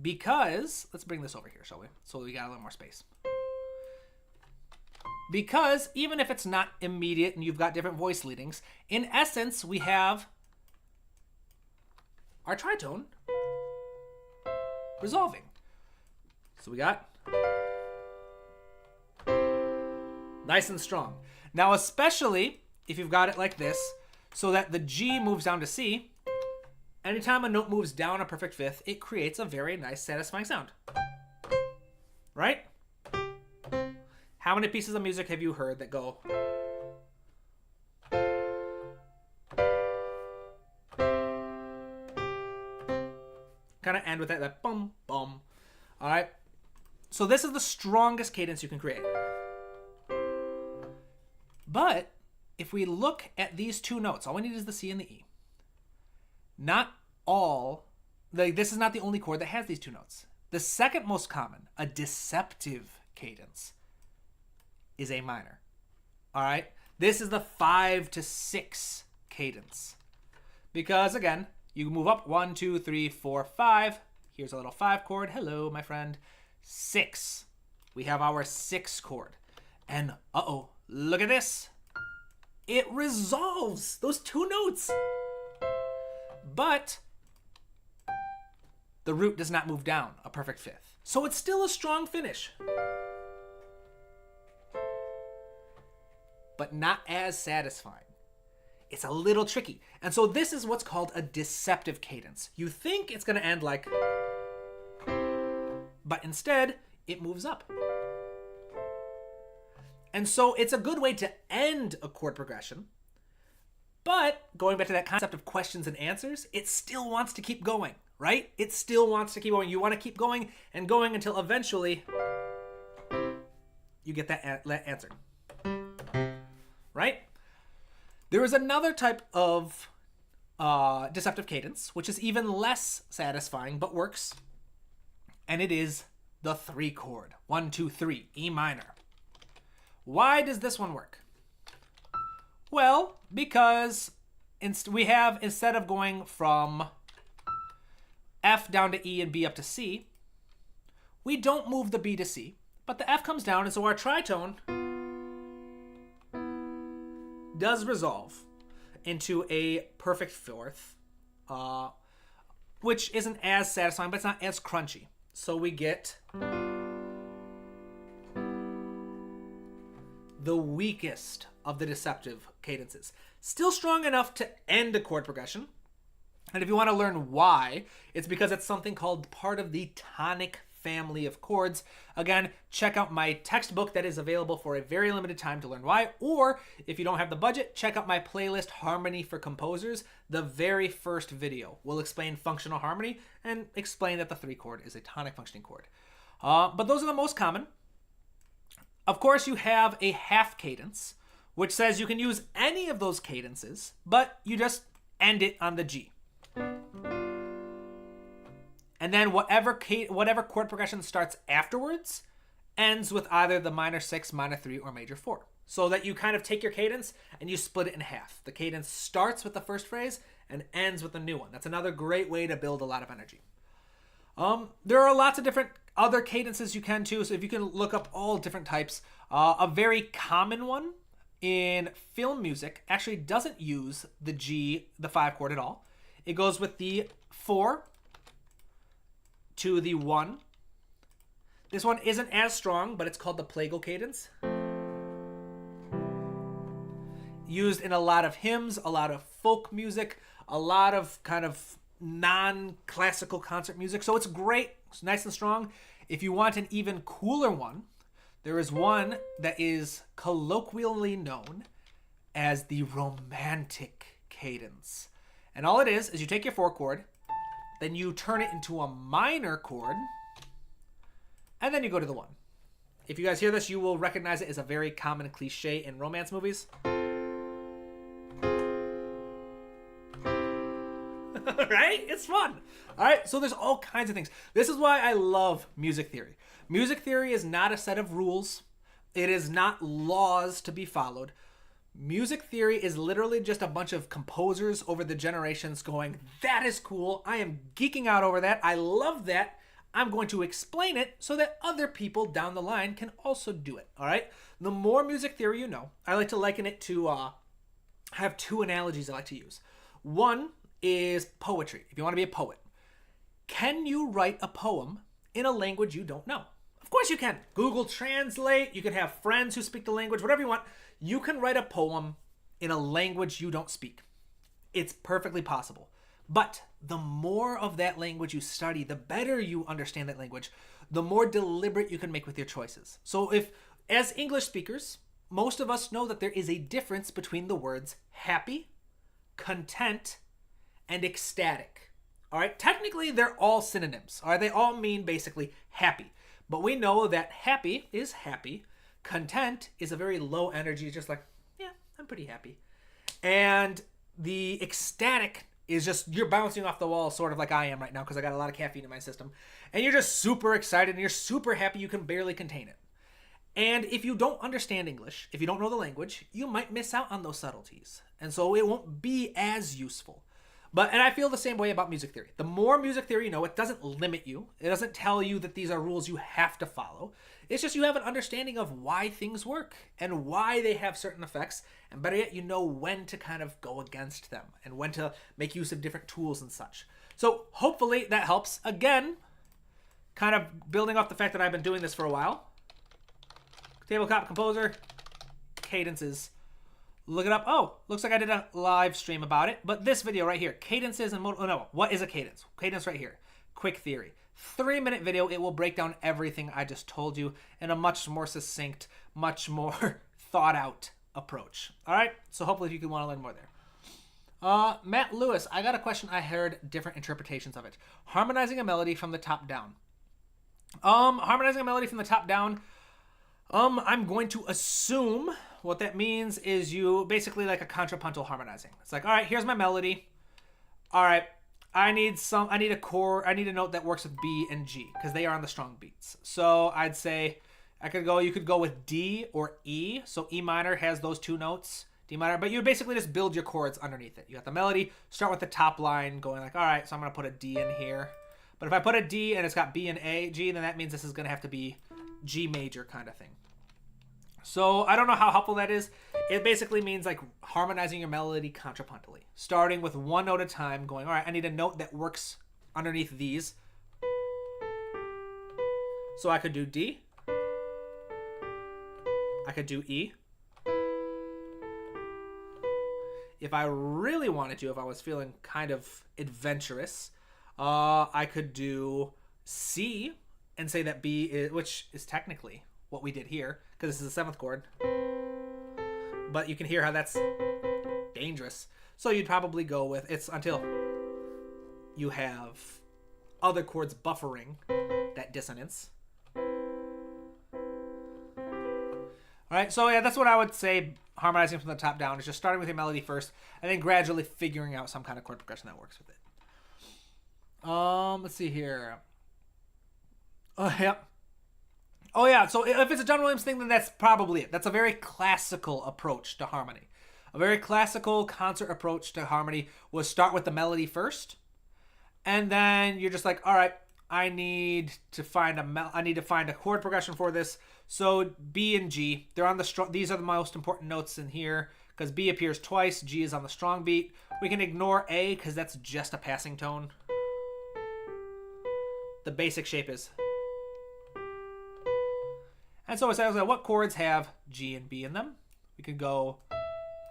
Because, let's bring this over here, shall we? So we got a little more space. Because even if it's not immediate and you've got different voice leadings, in essence, we have our tritone resolving. So we got nice and strong. Now, especially if you've got it like this, so that the G moves down to C, anytime a note moves down a perfect fifth, it creates a very nice, satisfying sound. Right? How many pieces of music have you heard that go... kind of end with that bum, bum. All right? So this is the strongest cadence you can create. But if we look at these two notes, all we need is the C and the E. Not all, this is not the only chord that has these two notes. The second most common, a deceptive cadence, is A minor. All right? This is the 5 to 6 cadence. Because again, you move up 1, 2, 3, 4, 5. Here's a little 5 chord. Hello, my friend. 6. We have our 6 chord. And uh-oh, look at this. It resolves those two notes. But the root does not move down a perfect fifth. So it's still a strong finish. But not as satisfying. It's a little tricky. And so this is what's called a deceptive cadence. You think it's going to end like... but instead, it moves up. And so it's a good way to end a chord progression. But going back to that concept of questions and answers, it still wants to keep going, right? It still wants to keep going. You want to keep going and going until eventually you get that answer. Right? There is another type of deceptive cadence, which is even less satisfying, but works. And it is the 3 chord. 1, 2, 3, E minor. Why does this one work? Well, because we have, instead of going from F down to E and B up to C, we don't move the B to C, but the F comes down, and so our tritone does resolve into a perfect fourth, which isn't as satisfying, but it's not as crunchy. So we get the weakest of the deceptive cadences. Still strong enough to end a chord progression. And if you want to learn why, it's because it's something called part of the tonic family of chords. Again, check out my textbook that is available for a very limited time to learn why. Or if you don't have the budget, check out my playlist, Harmony for Composers. The very first video will explain functional harmony and explain that the 3 chord is a tonic functioning chord. But those are the most common. Of course, you have a half cadence, which says you can use any of those cadences, but you just end it on the G. And then whatever chord progression starts afterwards ends with either the minor 6, minor 3, or major 4. So that you kind of take your cadence and you split it in half. The cadence starts with the first phrase and ends with the new one. That's another great way to build a lot of energy. There are lots of different other cadences you can too. So if you can look up all different types, a very common one in film music actually doesn't use the G, the 5 chord at all. It goes with the 4 to the 1. This one isn't as strong, but it's called the plagal cadence. Used in a lot of hymns, a lot of folk music, a lot of kind of non-classical concert music. So it's great. It's nice and strong. If you want an even cooler one, there is one that is colloquially known as the romantic cadence. And all it is you take your 4 chord, then you turn it into a minor chord, and then you go to the 1. If you guys hear this, you will recognize it as a very common cliche in romance movies. Right? It's fun. All right, so there's all kinds of things. This is why I love music theory. Music theory is not a set of rules. It is not laws to be followed. Music theory is literally just a bunch of composers over the generations going, that is cool. I am geeking out over that. I love that. I'm going to explain it so that other people down the line can also do it. All right? The more music theory you know, I like to liken it to, I have 2 analogies I like to use. One is poetry. If you want to be a poet, can you write a poem in a language you don't know? Of course you can. Google Translate. You can have friends who speak the language, whatever you want. You can write a poem in a language you don't speak. It's perfectly possible. But the more of that language you study, the better you understand that language, the more deliberate you can make with your choices. So if, as English speakers, most of us know that there is a difference between the words happy, content, and ecstatic. All right, technically they're all synonyms. All right, they all mean basically happy. But we know that happy is happy. Content is a very low energy, just like, yeah, I'm pretty happy. And the ecstatic is just, you're bouncing off the wall, sort of like I am right now, because I got a lot of caffeine in my system. And you're just super excited and you're super happy, you can barely contain it. And if you don't understand English, if you don't know the language, you might miss out on those subtleties. And so it won't be as useful. And I feel the same way about music theory. The more music theory you know, it doesn't limit you. It doesn't tell you that these are rules you have to follow. It's just you have an understanding of why things work and why they have certain effects. And better yet, you know when to kind of go against them and when to make use of different tools and such. So hopefully that helps. Again, kind of building off the fact that I've been doing this for a while. Tabletop Composer, cadences. Look it up. Oh, looks like I did a live stream about it. But this video right here, cadences and what is a cadence? Cadence right here. Quick theory. 3-minute video. It will break down everything I just told you in a much more succinct, much more thought out approach. All right. So hopefully you can want to learn more there. Matt Lewis, I got a question. I heard different interpretations of it. Harmonizing a melody from the top down. Harmonizing a melody from the top down. I'm going to assume what that means is you basically like a contrapuntal harmonizing. It's like, all right, here's my melody. All right, I need a chord, I need a note that works with B and G because they are on the strong beats. So I'd say you could go with D or E. So E minor has those two notes, D minor, but you basically just build your chords underneath it. You got the melody, start with the top line going like, all right, so I'm going to put a D in here. But if I put a D and it's got B and A, G, then that means this is going to have to be G major kind of thing. So I don't know how helpful that is. It basically means like harmonizing your melody contrapuntally, starting with one note at a time, going, all right, I need a note that works underneath these. So I could do D. I could do E. If I really wanted to, if I was feeling kind of adventurous, I could do C and say that B is, which is technically what we did here, because this is a 7th chord. But you can hear how that's dangerous. So you'd probably go with it's until you have other chords buffering that dissonance. All right, so yeah, that's what I would say. Harmonizing from the top down is just starting with your melody first, and then gradually figuring out some kind of chord progression that works with it. Let's see here. Yep. Oh yeah, so if it's a John Williams thing, then that's probably it. That's a very classical approach to harmony. A very classical concert approach to harmony was start with the melody first, and then you're just like, all right, I need to find a chord progression for this. So B and G, they're on the strong. These are the most important notes in here because B appears twice. G is on the strong beat. We can ignore A because that's just a passing tone. The basic shape is. And so it says what chords have G and B in them. We could go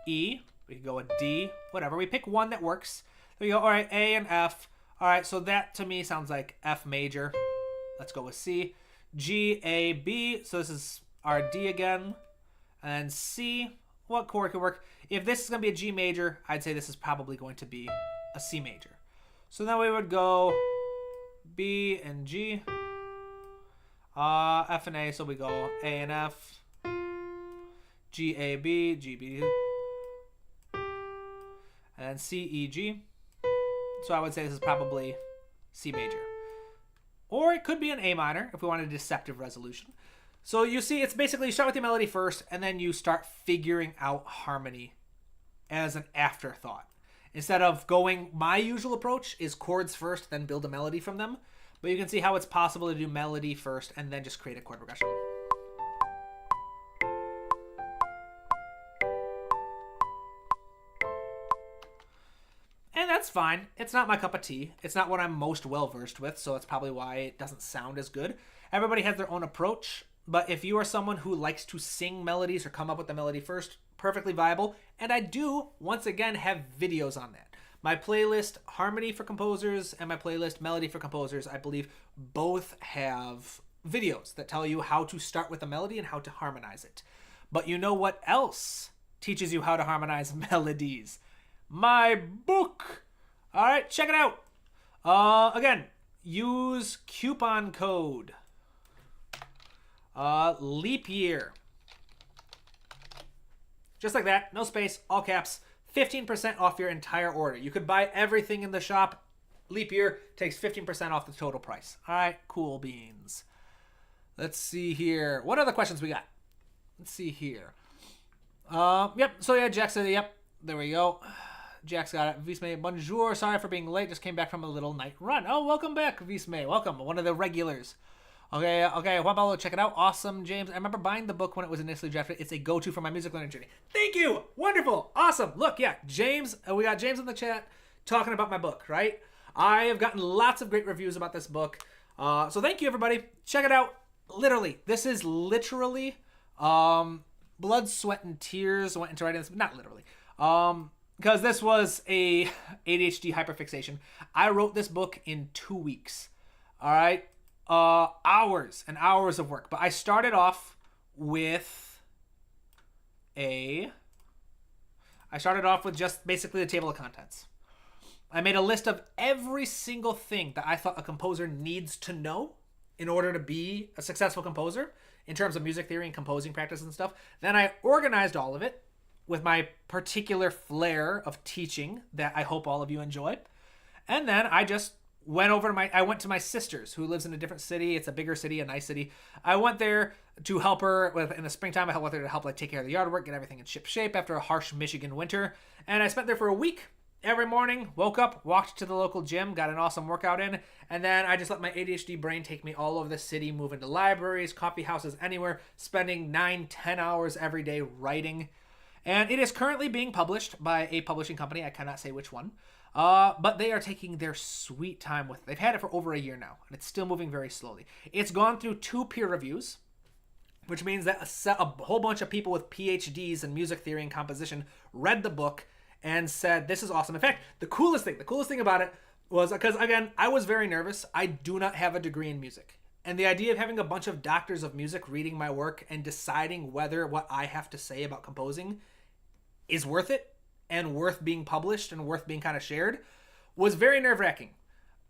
E, we could go a D, whatever. We pick one that works. There we go. All right, A and F. All right, so that to me sounds like F major. Let's go with C. G, A, B. So this is our D again. And C, what chord could work? If this is going to be a G major, I'd say this is probably going to be a C major. So then we would go B and G. F and A, so we go A and F, G, A, B, G, B, and then C, E, G. So I would say this is probably C major. Or it could be an A minor if we wanted a deceptive resolution. So you see, it's basically you start with the melody first, and then you start figuring out harmony as an afterthought. Instead of going, my usual approach is chords first, then build a melody from them. But you can see how it's possible to do melody first and then just create a chord progression. And that's fine. It's not my cup of tea. It's not what I'm most well-versed with, so that's probably why it doesn't sound as good. Everybody has their own approach, but if you are someone who likes to sing melodies or come up with the melody first, perfectly viable. And I do, once again, have videos on that. My playlist Harmony for Composers and my playlist Melody for Composers, I believe both have videos that tell you how to start with a melody and how to harmonize it. But you know what else teaches you how to harmonize melodies? My book. All right, check it out. Again, use coupon code leap year. Just like that, no space, all caps, 15% off your entire order. You could buy everything in the shop. Leap year takes 15% off the total price. All right, cool beans. Let's see here. What other questions we got? Let's see here. Yep, so yeah, Jack said, yep, there we go. Jack's got it. Visme, bonjour. Sorry for being late. Just came back from a little night run. Oh, welcome back, Visme. Welcome. One of the regulars. Okay. Juan Pablo, check it out. Awesome, James. I remember buying the book when it was initially drafted. It's a go-to for my music learning journey. Thank you. Wonderful. Awesome. Look, yeah, James. We got James in the chat talking about my book, right? I have gotten lots of great reviews about this book. So thank you, everybody. Check it out. Literally, this is literally blood, sweat, and tears went into writing this. Not literally. Because this was a ADHD hyperfixation. I wrote this book in 2 weeks. All right. Hours and hours of work. But I started off with just basically the table of contents. I made a list of every single thing that I thought a composer needs to know in order to be a successful composer in terms of music theory and composing practice and stuff. Then I organized all of it with my particular flair of teaching that I hope all of you enjoy. And then I just went to my sister's, who lives in a different city. It's a bigger city, a nice city. I went there to help her in the springtime. I went there to help take care of the yard work, get everything in ship shape after a harsh Michigan winter. And I spent there for a week. Every morning, woke up, walked to the local gym, got an awesome workout in, and then I just let my ADHD brain take me all over the city, moving to libraries, coffee houses, anywhere, spending 9-10 hours every day writing. And it is currently being published by a publishing company. I cannot say which one. But they are taking their sweet time with it. They've had it for over a year now, and it's still moving very slowly. It's gone through 2 peer reviews, which means that a whole bunch of people with PhDs in music theory and composition read the book and said, this is awesome. In fact, the coolest thing about it was, because again, I was very nervous. I do not have a degree in music. And the idea of having a bunch of doctors of music reading my work and deciding whether what I have to say about composing is worth it and worth being published and worth being kind of shared was very nerve-wracking.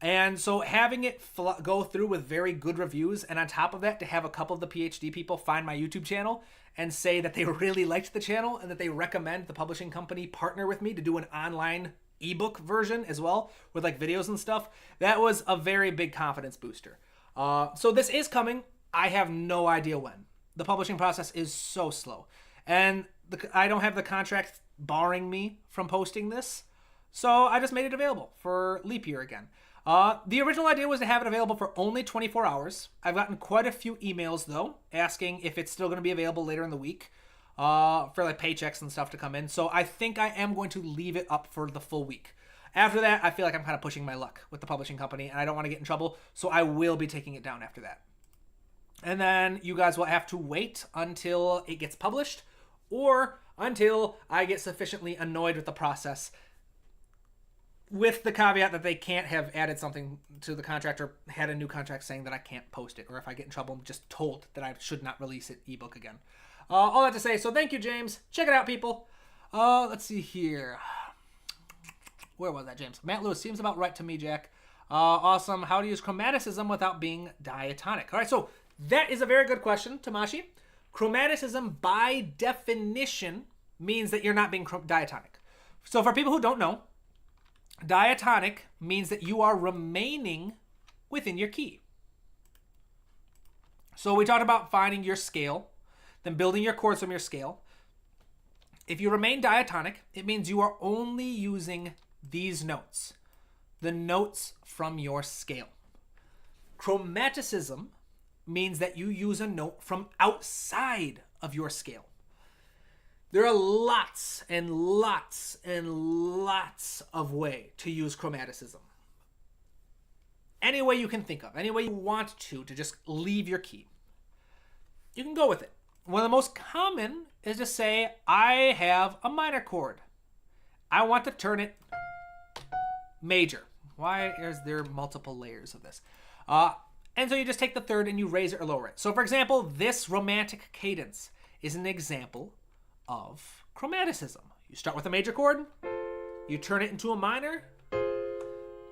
And so having it go through with very good reviews, and on top of that, to have a couple of the PhD people find my YouTube channel and say that they really liked the channel and that they recommend the publishing company partner with me to do an online ebook version as well with like videos and stuff, that was a very big confidence booster. So this is coming. I have no idea when. The publishing process is so slow. And I don't have the contract barring me from posting this. So I just made it available for leap year again. The original idea was to have it available for only 24 hours. I've gotten quite a few emails, though, asking if it's still going to be available later in the week for like paychecks and stuff to come in. So I think I am going to leave it up for the full week. After that, I feel like I'm kind of pushing my luck with the publishing company, and I don't want to get in trouble, so I will be taking it down after that. And then you guys will have to wait until it gets published or until I get sufficiently annoyed with the process, with the caveat that they can't have added something to the contract or had a new contract saying that I can't post it, or if I get in trouble, I'm just told that I should not release it ebook again. All that to say, so thank you, James. Check it out, people. Let's see here. Where was that, James? Matt Lewis, seems about right to me, Jack. Awesome. How to use chromaticism without being diatonic. All right, so that is a very good question, Tamashi. Chromaticism, by definition, means that you're not being diatonic. So for people who don't know, diatonic means that you are remaining within your key. So we talked about finding your scale, then building your chords from your scale. If you remain diatonic, it means you are only using these notes, the notes from your scale. Chromaticism means that you use a note from outside of your scale. There are lots and lots and lots of ways to use chromaticism. Any way you can think of, any way you want to just leave your key. You can go with it. One of the most common is to say, I have a minor chord. I want to turn it major. Why is there multiple layers of this? And so you just take the third and you raise it or lower it. So for example, this romantic cadence is an example of chromaticism. You start with a major chord, you turn it into a minor,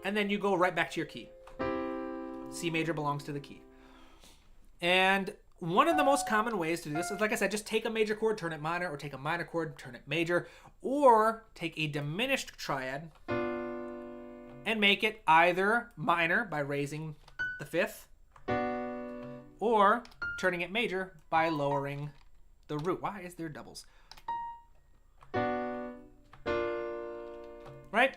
and then you go right back to your key. C major belongs to the key. And one of the most common ways to do this is, like I said, just take a major chord, turn it minor, or take a minor chord, turn it major, or take a diminished triad and make it either minor by raising the fifth, or turning it major by lowering the root. Why is there doubles? Right?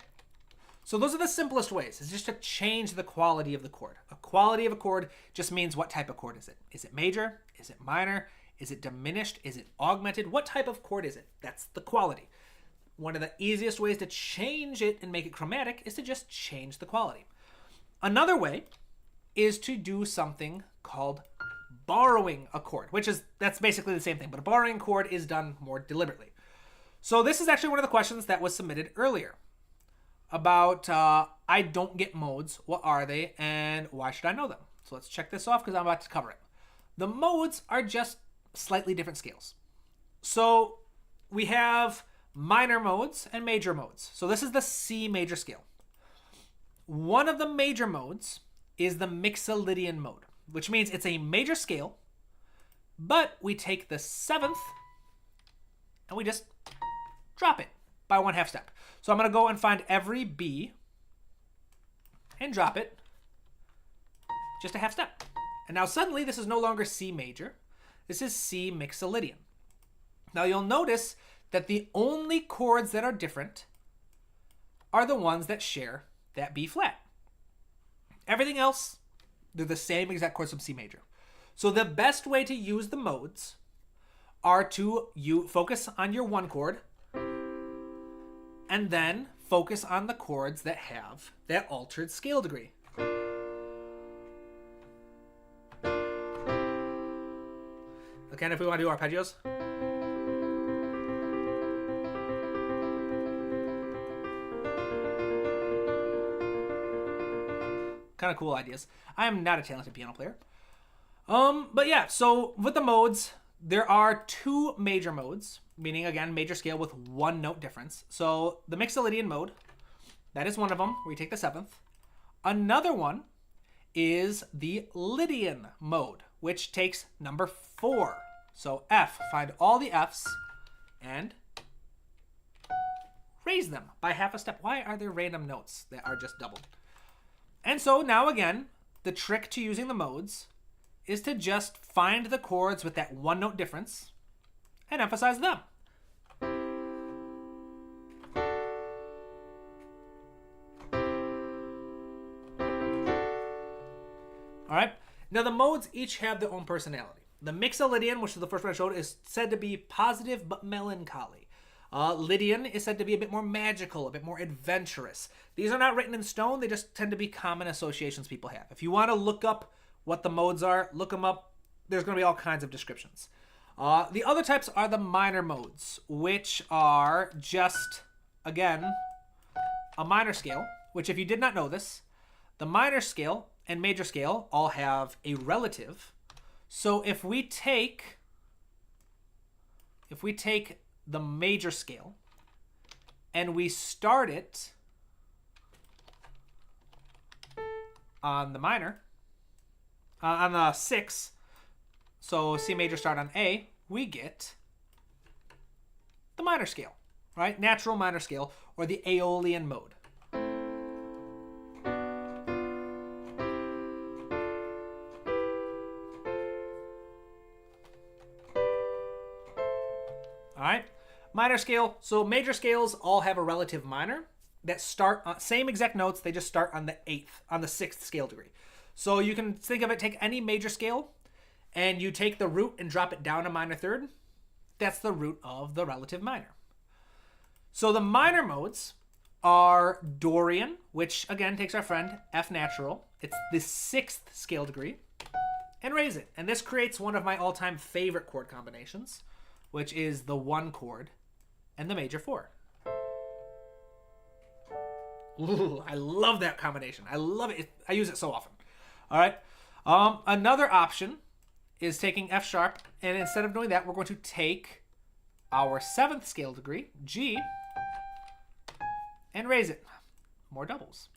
So those are the simplest ways. It's just to change the quality of the chord. A quality of a chord just means what type of chord is it? Is it major? Is it minor? Is it diminished? Is it augmented? What type of chord is it? That's the quality. One of the easiest ways to change it and make it chromatic is to just change the quality. Another way is to do something called borrowing a chord, that's basically the same thing, but a borrowing chord is done more deliberately. So this is actually one of the questions that was submitted earlier about I don't get modes. What are they and why should I know them? So let's check this off because I'm about to cover it. The modes are just slightly different scales. So we have minor modes and major modes. So this is the C major scale. One of the major modes is the Mixolydian mode, which means it's a major scale, but we take the seventh and we just drop it by 1/2 step. So I'm going to go and find every B and drop it just a 1/2 step. And now suddenly this is no longer C major. This is C Mixolydian. Now you'll notice that the only chords that are different are the ones that share that B flat. Everything else, they're the same exact chords from C major. So the best way to use the modes are to focus on your one chord and then focus on the chords that have that altered scale degree. Again, if we want to do arpeggios. Kind of cool ideas. I am not a talented piano player. But yeah, so with the modes, there are two major modes, meaning again, major scale with one note difference. So the Mixolydian mode, that is one of them, where you take the seventh. Another one is the Lydian mode, which takes number 4. So F, find all the Fs and raise them by 1/2 step. Why are there random notes that are just doubled? And so now again, the trick to using the modes is to just find the chords with that one note difference and emphasize them. All right. Now the modes each have their own personality. The Mixolydian, which is the first one I showed, is said to be positive but melancholy. Lydian is said to be a bit more magical, a bit more adventurous. These are not written in stone. They just tend to be common associations people have. If you want to look up what the modes are, look them up. There's going to be all kinds of descriptions. The other types are the minor modes, which are just, again, a minor scale, which if you did not know this, the minor scale and major scale all have a relative. So if we take the major scale and we start it on the minor, on the 6, so C major start on A, we get the minor scale, right? Natural minor scale, or the Aeolian mode. All right, minor scale. So major scales all have a relative minor that start on same exact notes. They just start on the 6th scale degree. So you can think of it, take any major scale and you take the root and drop it down a minor third. That's the root of the relative minor. So the minor modes are Dorian, which again takes our friend F natural. It's the 6th scale degree, and raise it. And this creates one of my all-time favorite chord combinations, which is the 1 chord and the major 4. Ooh, I love that combination. I love it. I use it so often. All right. Another option is taking F sharp, and instead of doing that, we're going to take our 7th scale degree, G, and raise it. More doubles.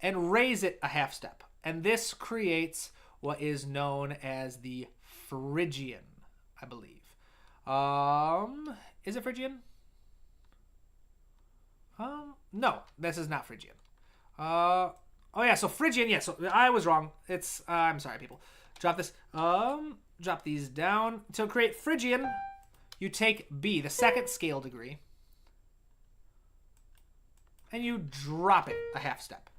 And raise it a half step. And this creates what is known as the Phrygian, I believe. Is it Phrygian? No, this is not Phrygian. Oh yeah, so Phrygian, yeah, so I was wrong. It's, I'm sorry, people. Drop this, drop these down. To create Phrygian, you take B, the 2nd scale degree, and you drop it a half step.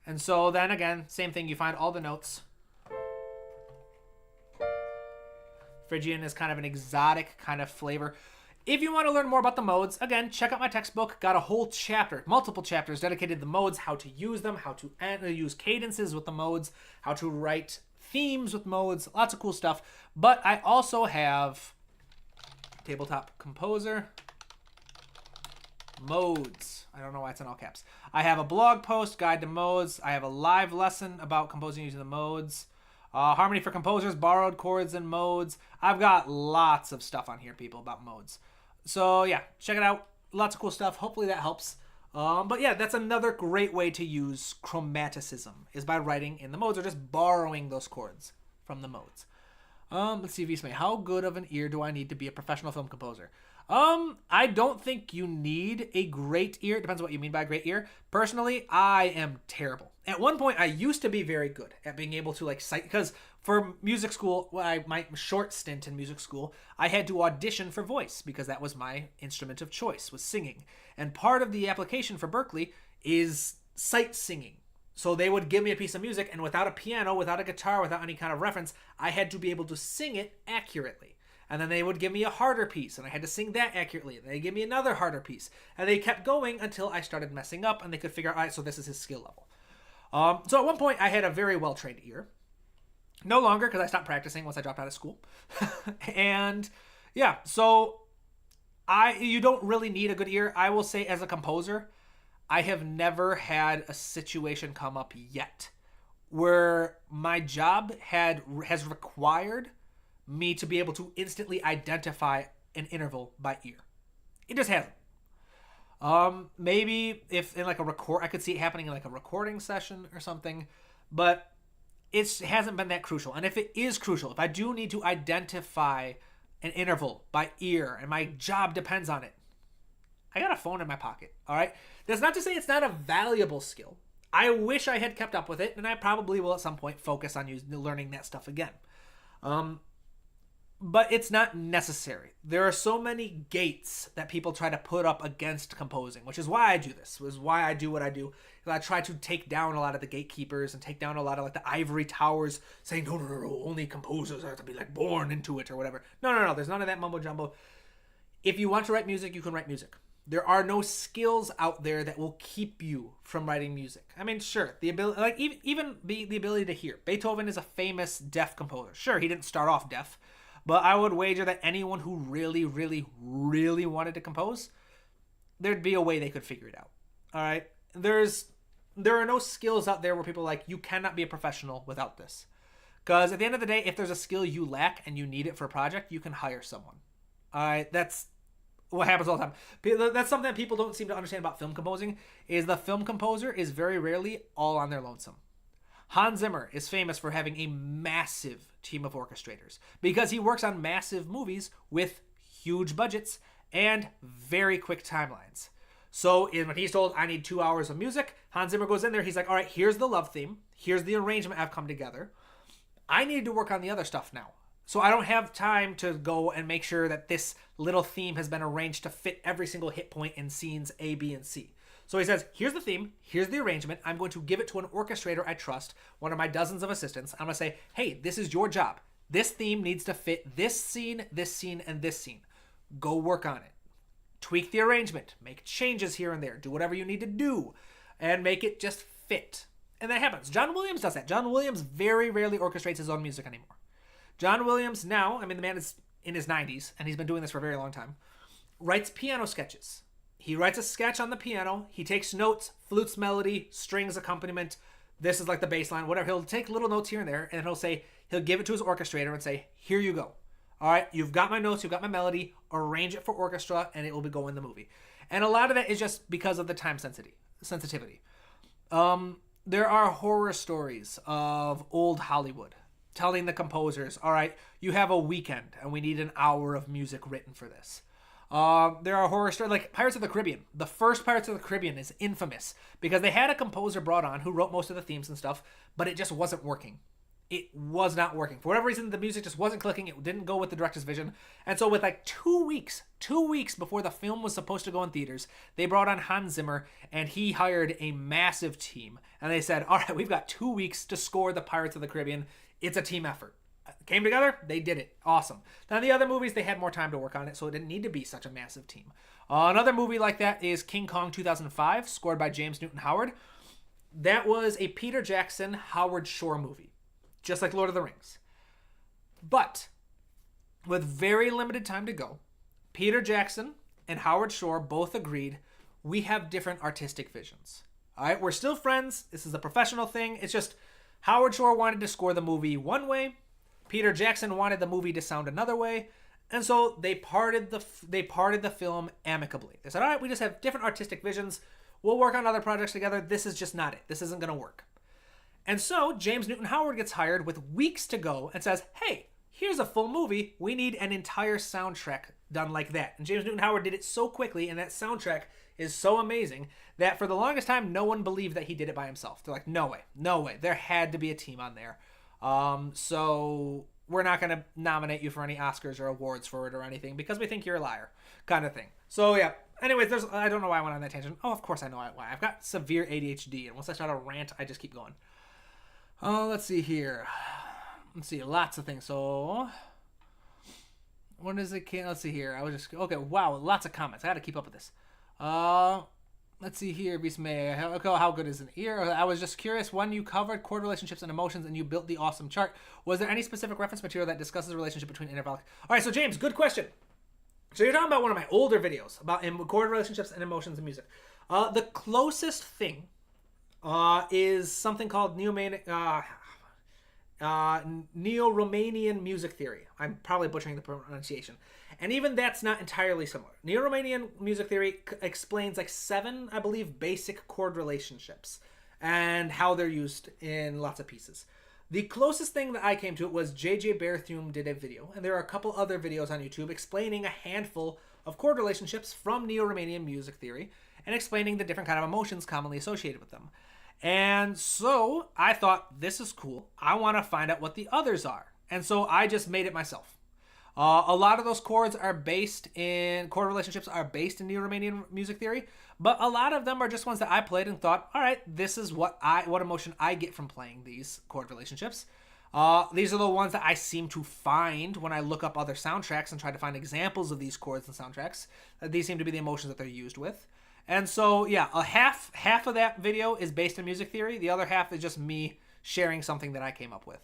And so then again, same thing, you find all the notes. Phrygian is kind of an exotic kind of flavor. If you want to learn more about the modes, again, check out my textbook. Got a whole chapter, multiple chapters dedicated to the modes, how to use them, how to use cadences with the modes, how to write themes with modes, lots of cool stuff. But I also have Tabletop Composer, modes. I don't know why it's in all caps. I have a blog post, guide to modes. I have a live lesson about composing using the modes. Harmony for composers, borrowed chords and modes. I've got lots of stuff on here, people, about modes. So yeah, check it out. Lots of cool stuff. Hopefully that helps. But yeah, that's another great way to use chromaticism, is by writing in the modes or just borrowing those chords from the modes. Let's see, Visme, how good of an ear do I need to be a professional film composer? I don't think you need a great ear. It depends on what you mean by a great ear. Personally, I am terrible. At one point, I used to be very good at being able to cite, because for music school, my short stint in music school, I had to audition for voice because that was my instrument of choice, was singing. And part of the application for Berklee is sight singing. So they would give me a piece of music, and without a piano, without a guitar, without any kind of reference, I had to be able to sing it accurately. And then they would give me a harder piece, and I had to sing that accurately. And they give me another harder piece. And they kept going until I started messing up, and they could figure out, all right, so this is his skill level. So at one point, I had a very well-trained ear. No longer, because I stopped practicing once I dropped out of school. And yeah, so you don't really need a good ear. I will say, as a composer, I have never had a situation come up yet where my job has required me to be able to instantly identify an interval by ear. It just hasn't. Maybe if in I could see it happening in a recording session or something, but it hasn't been that crucial. And if it is crucial, if I do need to identify an interval by ear and my job depends on it, I got a phone in my pocket, all right? That's not to say it's not a valuable skill. I wish I had kept up with it, and I probably will at some point focus on learning that stuff again. But it's not necessary. There are so many gates that people try to put up against composing, which is why I do this, which is why I do what I do. I try to take down a lot of the gatekeepers and take down a lot of the ivory towers saying, no, only composers have to be born into it or whatever. No, there's none of that mumbo jumbo. If you want to write music, you can write music. There are no skills out there that will keep you from writing music. I mean, sure, the ability, even the ability to hear. Beethoven is a famous deaf composer. Sure, he didn't start off deaf, but I would wager that anyone who really, really, really wanted to compose, there'd be a way they could figure it out. All right? There are no skills out there where people are you cannot be a professional without this. Because at the end of the day, if there's a skill you lack and you need it for a project, you can hire someone. All right? That's what happens all the time. That's something that people don't seem to understand about film composing, is the film composer is very rarely all on their lonesome. Hans Zimmer is famous for having a massive team of orchestrators because he works on massive movies with huge budgets and very quick timelines. So when he's told, I need 2 hours of music, Hans Zimmer goes in there, he's like, all right, here's the love theme, here's the arrangement I've come together. I need to work on the other stuff now. So I don't have time to go and make sure that this little theme has been arranged to fit every single hit point in scenes A, B, and C. So he says, here's the theme, here's the arrangement. I'm going to give it to an orchestrator I trust, one of my dozens of assistants. I'm going to say, hey, this is your job. This theme needs to fit this scene, and this scene. Go work on it. Tweak the arrangement. Make changes here and there. Do whatever you need to do and make it just fit. And that happens. John Williams does that. John Williams very rarely orchestrates his own music anymore. John Williams now, the man is in his 90s, and he's been doing this for a very long time, writes piano sketches. He writes a sketch on the piano. He takes notes, flutes, melody, strings, accompaniment. This is like the bass line, whatever. He'll take little notes here and there, and he'll give it to his orchestrator and say, here you go. All right, you've got my notes, you've got my melody, arrange it for orchestra, and it will be going in the movie. And a lot of that is just because of the time sensitivity. There are horror stories of old Hollywood telling the composers, all right, you have a weekend, and we need an hour of music written for this. There are horror stories like Pirates of the Caribbean. The first Pirates of the Caribbean is infamous because they had a composer brought on who wrote most of the themes and stuff, but it just wasn't working. It was not working. For whatever reason, the music just wasn't clicking. It didn't go with the director's vision. And so with like 2 weeks before the film was supposed to go in theaters, they brought on Hans Zimmer, and he hired a massive team. And they said, all right, we've got 2 weeks to score the Pirates of the Caribbean. It's a team effort. Came together, they did it. Awesome. Now, the other movies, they had more time to work on it, so it didn't need to be such a massive team. Another movie like that is King Kong 2005, scored by James Newton Howard. That was a Peter Jackson, Howard Shore movie, just like Lord of the Rings. But with very limited time to go, Peter Jackson and Howard Shore both agreed we have different artistic visions. All right, we're still friends. This is a professional thing. It's just Howard Shore wanted to score the movie one way. Peter Jackson wanted the movie to sound another way. And so they parted the film amicably. They said, all right, we just have different artistic visions. We'll work on other projects together. This is just not it. This isn't going to work. And so James Newton Howard gets hired with weeks to go and says, hey, here's a full movie. We need an entire soundtrack done like that. And James Newton Howard did it so quickly, and that soundtrack is so amazing that for the longest time, no one believed that he did it by himself. They're like, no way. There had to be a team on there. So we're not going to nominate you for any Oscars or awards for it or anything because we think you're a liar, kind of thing. So yeah. Anyways, I don't know why I went on that tangent. Oh, of course I know why. I've got severe ADHD, and once I start a rant, I just keep going. Let's see here. Let's see, lots of things. So, when is it? Let's see here. Okay. Wow, lots of comments. I got to keep up with this. Let's see here. How good is an ear? I was just curious. When you covered chord relationships and emotions, and you built the awesome chart, was there any specific reference material that discusses the relationship between intervallic? All right. So James, good question. So you're talking about one of my older videos about chord relationships and emotions in music. The closest thing is something called Neo-Romanian music theory. I'm probably butchering the pronunciation. And even that's not entirely similar. Neo-Romanian music theory explains like 7, I believe, basic chord relationships and how they're used in lots of pieces. The closest thing that I came to it was J.J. Berthium did a video, and there are a couple other videos on YouTube explaining a handful of chord relationships from Neo-Romanian music theory and explaining the different kind of emotions commonly associated with them. And so I thought, this is cool. I want to find out what the others are. And so I just made it myself. A lot of those chord relationships are based in Neo-Romanian music theory, but a lot of them are just ones that I played and thought, all right, this is what emotion I get from playing these chord relationships. These are the ones that I seem to find when I look up other soundtracks and try to find examples of these chords and soundtracks. These seem to be the emotions that they're used with. And so, yeah, half of that video is based in music theory. The other half is just me sharing something that I came up with.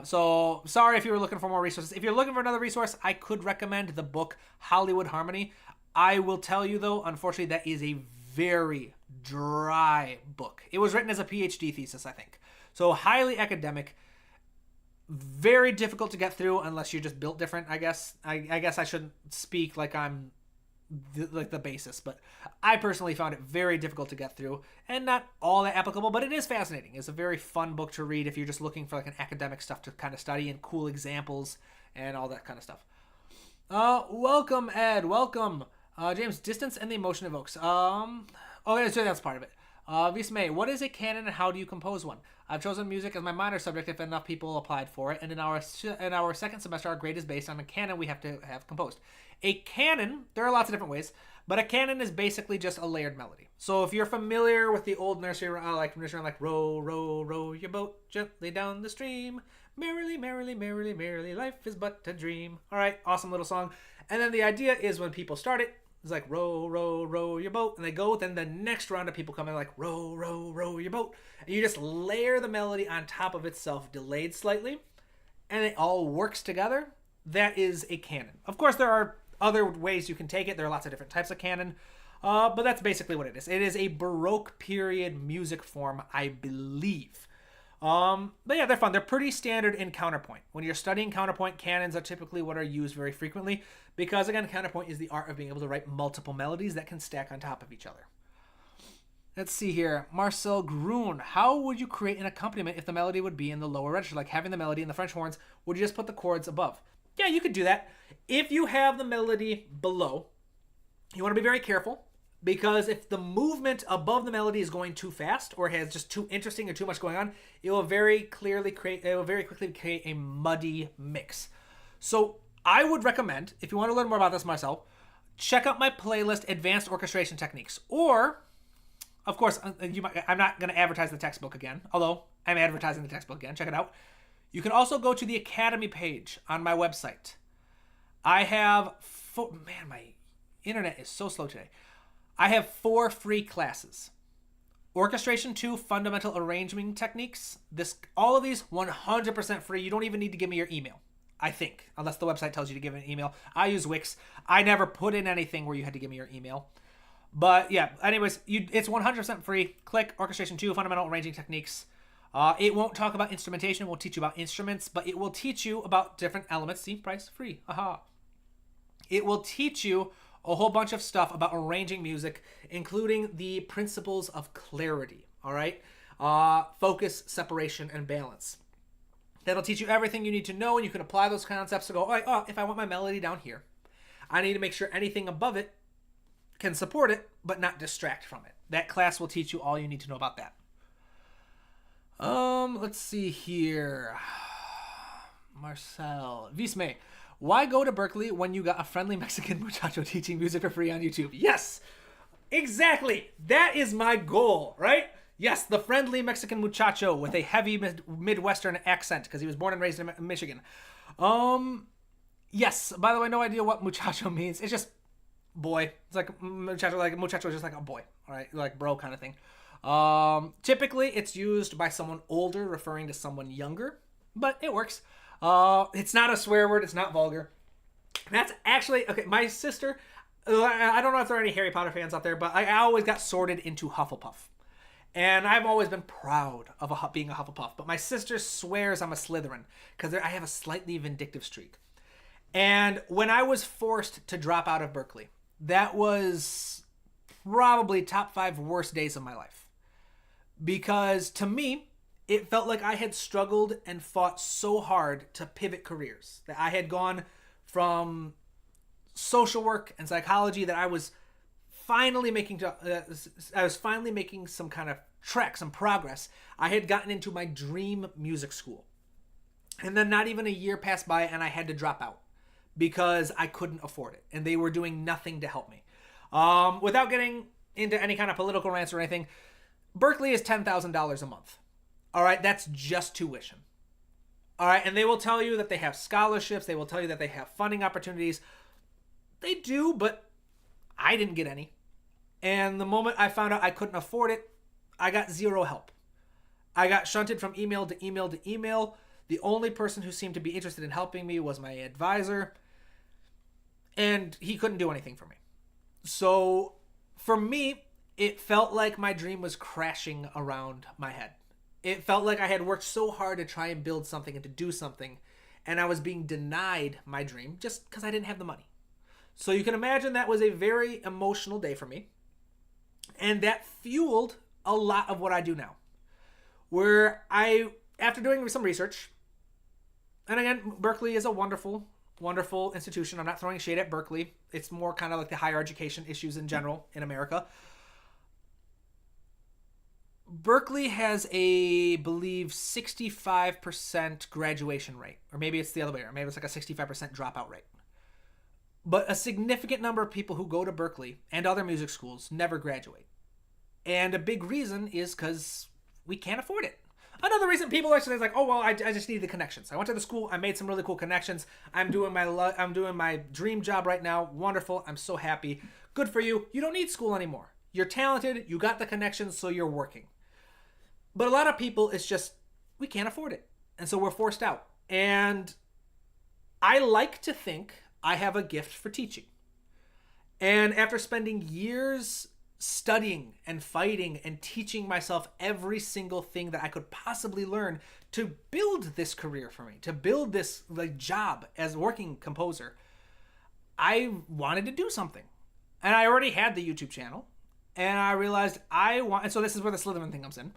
So sorry if you were looking for more resources. If you're looking for another resource, I could recommend the book Hollywood Harmony. I will tell you, though, unfortunately, that is a very dry book. It was written as a PhD thesis, I think. So highly academic, very difficult to get through unless you're just built different, I guess. I guess I shouldn't speak like I'm the basis, but I personally found it very difficult to get through and not all that applicable, but it is fascinating. It's a very fun book to read if you're just looking for like an academic stuff to kind of study and cool examples and all that kind of stuff. Welcome, Ed. Welcome. James, distance and the emotion evokes. Okay, so that's part of it. Vismay, what is a canon and how do you compose one? I've chosen music as my minor subject if enough people applied for it, and in our second semester, our grade is based on a canon we have to have composed. A canon, there are lots of different ways, but a canon is basically just a layered melody. So if you're familiar with the old nursery like row, row, row your boat gently down the stream, merrily, merrily, merrily, merrily, life is but a dream. All right, awesome little song. And then the idea is when people start it, it's like row, row, row your boat, and they go. Then the next round of people come in like row, row, row your boat, and you just layer the melody on top of itself, delayed slightly, and it all works together. That is a canon. Of course, there are other ways you can take it. There are lots of different types of canon. But that's basically what it is. It is a Baroque period music form, I believe. But yeah, they're fun. They're pretty standard in counterpoint. When you're studying counterpoint, canons are typically what are used very frequently because, again, counterpoint is the art of being able to write multiple melodies that can stack on top of each other. Let's see here. Marcel Grun. How would you create an accompaniment if the melody would be in the lower register? Like having the melody in the French horns, would you just put the chords above? Yeah, you could do that. If you have the melody below, you want to be very careful because if the movement above the melody is going too fast or has just too interesting or too much going on, it will very quickly create a muddy mix. So I would recommend, if you want to learn more about this myself, check out my playlist, Advanced Orchestration Techniques, or of course, I'm not going to advertise the textbook again, although I'm advertising the textbook again. Check it out. You can also go to the Academy page on my website. I have man, my internet is so slow today. I have 4 free classes. Orchestration 2, Fundamental Arranging Techniques. All of these 100% free. You don't even need to give me your email, I think, unless the website tells you to give an email. I use Wix. I never put in anything where you had to give me your email. But yeah, anyways, it's 100% free. Click Orchestration 2, Fundamental Arranging Techniques. It won't talk about instrumentation. It won't teach you about instruments, but it will teach you about different elements. See, price free. Aha. It will teach you a whole bunch of stuff about arranging music, including the principles of clarity. All right? Focus, separation, and balance. That'll teach you everything you need to know, and you can apply those concepts to go, all right, if I want my melody down here, I need to make sure anything above it can support it, but not distract from it. That class will teach you all you need to know about that. Let's see here. Marcel. Visme. Why go to Berkeley when you got a friendly Mexican muchacho teaching music for free on YouTube? Yes, exactly. That is my goal, right? Yes, the friendly Mexican muchacho with a heavy Midwestern accent because he was born and raised in Michigan. Yes, by the way, no idea what muchacho means. It's just boy. It's like muchacho is just like a boy, all right, like bro kind of thing. Typically it's used by someone older referring to someone younger, but it works. It's not a swear word. It's not vulgar. That's actually okay. My sister, I don't know if there are any Harry Potter fans out there, but I always got sorted into Hufflepuff, and I've always been proud of being a Hufflepuff. But my sister swears I'm a Slytherin because I have a slightly vindictive streak. And when I was forced to drop out of Berkeley, that was probably top 5 worst days of my life. Because to me, it felt like I had struggled and fought so hard to pivot careers. That I had gone from social work and psychology that I was finally making some kind of track, some progress. I had gotten into my dream music school. And then not even a year passed by and I had to drop out because I couldn't afford it. And they were doing nothing to help me. Without getting into any kind of political rants or anything, Berkeley is $10,000 a month. All right, that's just tuition. All right, and they will tell you that they have scholarships. They will tell you that they have funding opportunities. They do, but I didn't get any. And the moment I found out I couldn't afford it, I got zero help. I got shunted from email to email to email. The only person who seemed to be interested in helping me was my advisor, and he couldn't do anything for me. So for me, it felt like my dream was crashing around my head. It felt like I had worked so hard to try and build something and to do something, and I was being denied my dream just because I didn't have the money. So you can imagine that was a very emotional day for me, and that fueled a lot of what I do now. Where after doing some research, and again, Berkeley is a wonderful, wonderful institution. I'm not throwing shade at Berkeley. It's more kind of like the higher education issues in general in America. Berkeley has a, believe, 65% graduation rate. Or maybe it's the other way around. Maybe it's like a 65% dropout rate. But a significant number of people who go to Berkeley and other music schools never graduate. And a big reason is because we can't afford it. Another reason people are saying like, oh, well, I just need the connections. I went to the school. I made some really cool connections. I'm doing my dream job right now. Wonderful. I'm so happy. Good for you. You don't need school anymore. You're talented. You got the connections, so you're working. But a lot of people, it's just, we can't afford it. And so we're forced out. And I like to think I have a gift for teaching. And after spending years studying and fighting and teaching myself every single thing that I could possibly learn to build this career for me, to build this like job as a working composer, I wanted to do something. And I already had the YouTube channel, and I realized and so this is where the Slytherin thing comes in.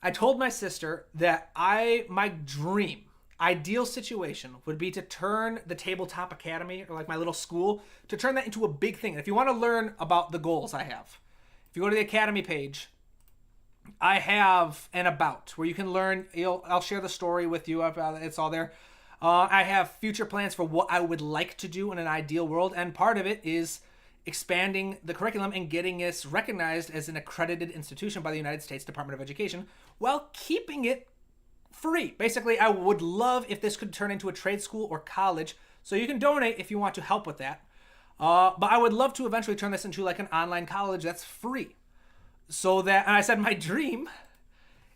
I told my sister that my dream, ideal situation would be to turn the Tabletop Academy, or like my little school, to turn that into a big thing. And if you want to learn about the goals I have, if you go to the Academy page, I have an about where you can learn. I'll share the story with you. It's all there. I have future plans for what I would like to do in an ideal world, and part of it is expanding the curriculum and getting us recognized as an accredited institution by the United States Department of Education while keeping it free. Basically, I would love if this could turn into a trade school or college, so you can donate if you want to help with that. But I would love to eventually turn this into like an online college that's free. And I said my dream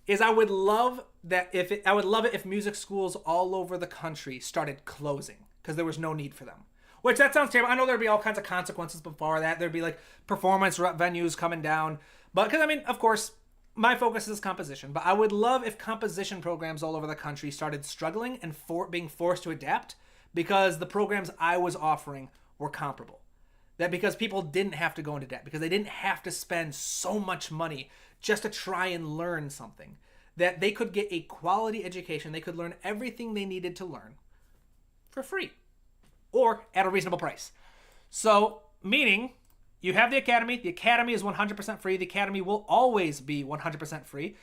is I would love it if music schools all over the country started closing because there was no need for them. Which, that sounds terrible. I know there'd be all kinds of consequences before that. There'd be like performance venues coming down. But because, I mean, of course, my focus is composition. But I would love if composition programs all over the country started struggling and being forced to adapt because the programs I was offering were comparable. That because people didn't have to go into debt, because they didn't have to spend so much money just to try and learn something. That they could get a quality education. They could learn everything they needed to learn for free. Or at a reasonable price. So, meaning, you have the Academy. The Academy is 100% free. The Academy will always be 100% free.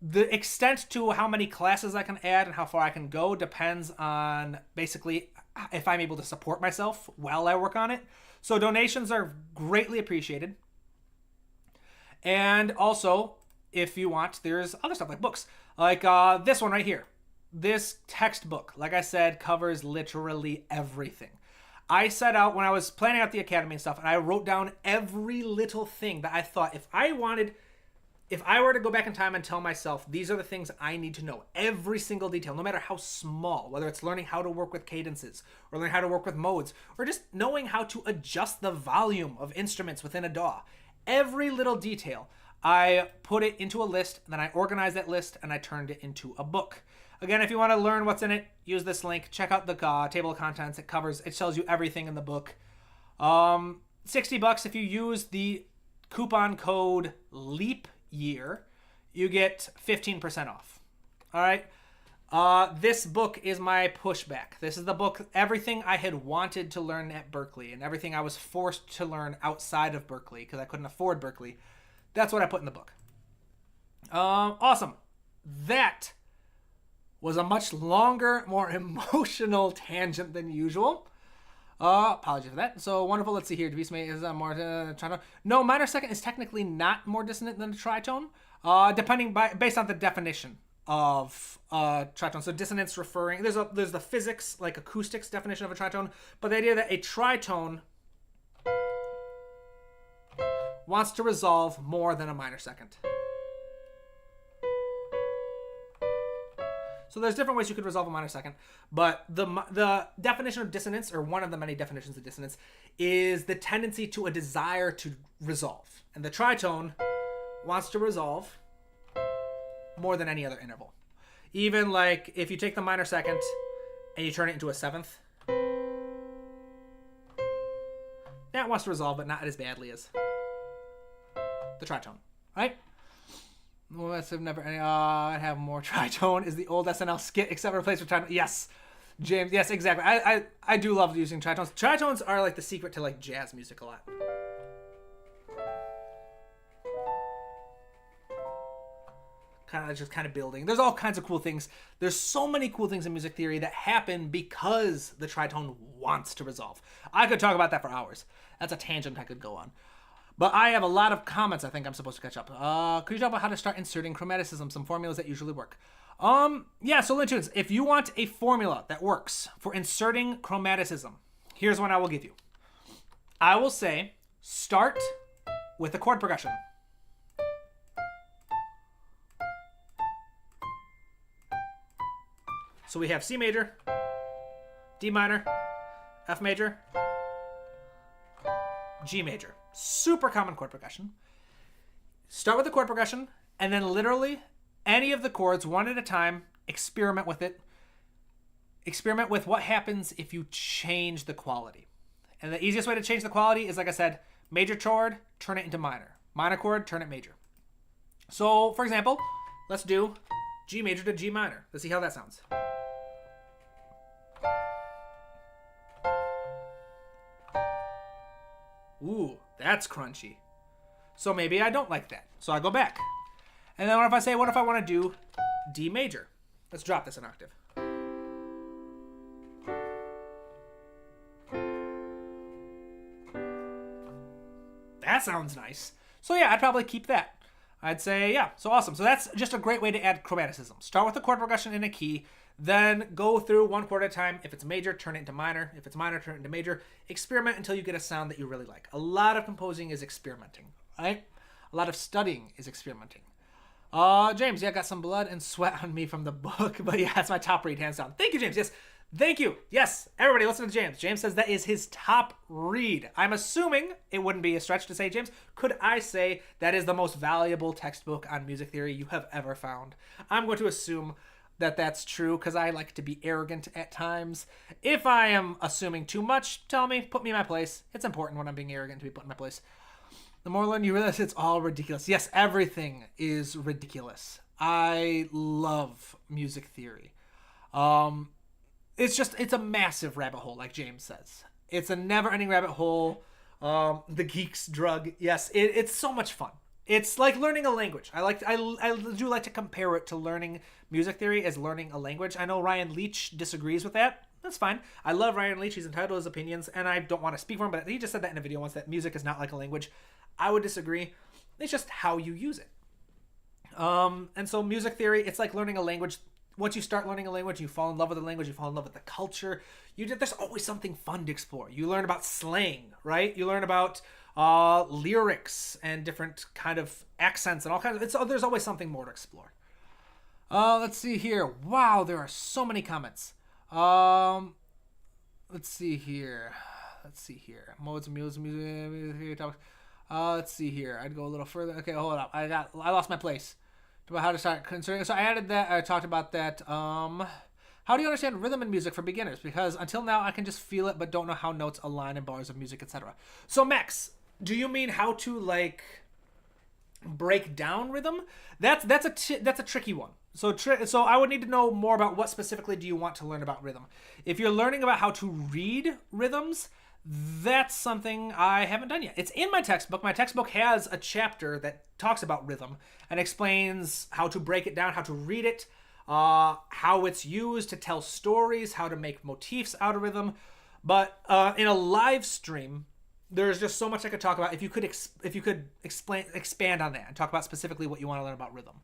The extent to how many classes I can add and how far I can go depends on, basically, if I'm able to support myself while I work on it. So, donations are greatly appreciated. And also, if you want, there's other stuff like books. Like this one right here. This textbook, like I said, covers literally everything. I set out when I was planning out the Academy and stuff, and I wrote down every little thing that I thought if I were to go back in time and tell myself, these are the things I need to know, every single detail, no matter how small, whether it's learning how to work with cadences, or learning how to work with modes, or just knowing how to adjust the volume of instruments within a DAW. Every little detail, I put it into a list, then I organized that list, and I turned it into a book. Again, if you want to learn what's in it, use this link. Check out the table of contents. It tells you everything in the book. $60 if you use the coupon code LEAP year, you get 15% off. All right. This book is my pushback. This is the book, everything I had wanted to learn at Berklee and everything I was forced to learn outside of Berklee because I couldn't afford Berklee. That's what I put in the book. Awesome. That was a much longer, more emotional tangent than usual. Apologies for that. So wonderful. Let's see here. Divisme is more tritone. No, minor second is technically not more dissonant than a tritone, based on the definition of tritone. So dissonance referring there's the physics, like acoustics definition of a tritone, but the idea that a tritone wants to resolve more than a minor second. So there's different ways you could resolve a minor second, but the definition of dissonance, or one of the many definitions of dissonance, is the tendency to a desire to resolve. And the tritone wants to resolve more than any other interval. Even like if you take the minor second and you turn it into a seventh, that wants to resolve, but not as badly as the tritone, right? Well, that's never. I have more tritone. Is the old SNL skit except replaced with tritone? Yes, James. Yes, exactly. I do love using tritones. Tritones are like the secret to like jazz music a lot. Kind of building. There's all kinds of cool things. There's so many cool things in music theory that happen because the tritone wants to resolve. I could talk about that for hours. That's a tangent I could go on. But I have a lot of comments I think I'm supposed to catch up. Could you talk about how to start inserting chromaticism, some formulas that usually work? Yeah, so Lintunes, if you want a formula that works for inserting chromaticism, here's one I will give you. I will say, start with a chord progression. So we have C major, D minor, F major, G major. Super common chord progression. Start with the chord progression, and then literally any of the chords one at a time, experiment with it. Experiment with what happens if you change the quality. And the easiest way to change the quality is, like I said, major chord, turn it into minor. Minor chord, turn it major. So, for example, let's do G major to G minor. Let's see how that sounds. Ooh, that's crunchy. So maybe I don't like that. So I go back. And then what if I want to do D major? Let's drop this an octave. That sounds nice. So yeah, I'd probably keep that. I'd say, yeah, so awesome. So that's just a great way to add chromaticism. Start with a chord progression in a key, then go through one chord at a time. If it's major, turn it into minor. If it's minor, turn it into major. Experiment until you get a sound that you really like. A lot of composing is experimenting, right? A lot of studying is experimenting. James, yeah, got some blood and sweat on me from the book, but yeah, that's my top read, hands down. Thank you, James. Yes, thank you. Yes, everybody listen to James. James says that is his top read. I'm assuming it wouldn't be a stretch to say, James, could I say that is the most valuable textbook on music theory you have ever found? I'm going to assume that that's true because I like to be arrogant at times. If I am assuming too much, tell me, put me in my place. It's important when I'm being arrogant to be put in my place. The more you realize it's all ridiculous. Yes, everything is ridiculous. I love music theory. It's a massive rabbit hole, like James says. It's a never-ending rabbit hole. The geek's drug. Yes, it's so much fun. It's like learning a language. I do like to compare it to learning music theory as learning a language. I know Ryan Leach disagrees with that. That's fine. I love Ryan Leach. He's entitled to his opinions, and I don't want to speak for him, but he just said that in a video once, that music is not like a language. I would disagree. It's just how you use it. And so music theory, it's like learning a language. Once you start learning a language, you fall in love with the language, you fall in love with the culture. There's always something fun to explore. You learn about slang, right? You learn about lyrics and different kind of accents and all kinds of. There's always something more to explore. Let's see here. Wow, there are so many comments. Let's see here. Modes of music. Let's see here. I'd go a little further. Okay, hold up. I lost my place. About how to start concerning. So I added that. I talked about that. How do you understand rhythm in music for beginners? Because until now I can just feel it, but don't know how notes align in bars of music, etc. So Max, do you mean how to like break down rhythm? That's a tricky one. So I would need to know more about what specifically do you want to learn about rhythm. If you're learning about how to read rhythms, that's something I haven't done yet. It's in my textbook. My textbook has a chapter that talks about rhythm and explains how to break it down, how to read it, how it's used to tell stories, how to make motifs out of rhythm. But in a live stream, there's just so much I could talk about. If you could expand on that and talk about specifically what you want to learn about rhythm,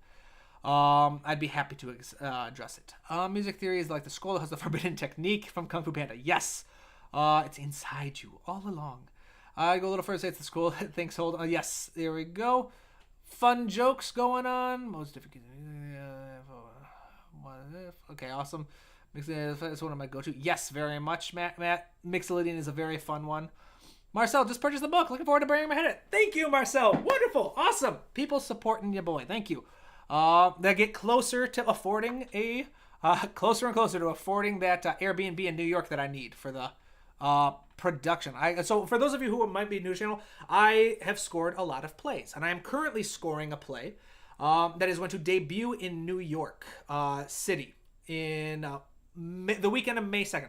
I'd be happy to address it. Music theory is like the scroll that has the forbidden technique from Kung Fu Panda. Yes. It's inside you all along. I go a little further. Say it's the school. Thanks. Hold on. Yes, there we go. Fun jokes going on. Most difficult. Okay, awesome. It's one of my go-to. Yes, very much, Matt. Mixolydian is a very fun one. Marcel, just purchased the book. Looking forward to bringing my head in. Thank you, Marcel. Wonderful. Awesome. People supporting your boy. Thank you. They get closer to affording closer and closer to affording that Airbnb in New York that I need for the production. So for those of you who might be new to the channel, I have scored a lot of plays, and I am currently scoring a play that is going to debut in New York City in the weekend of May 2nd.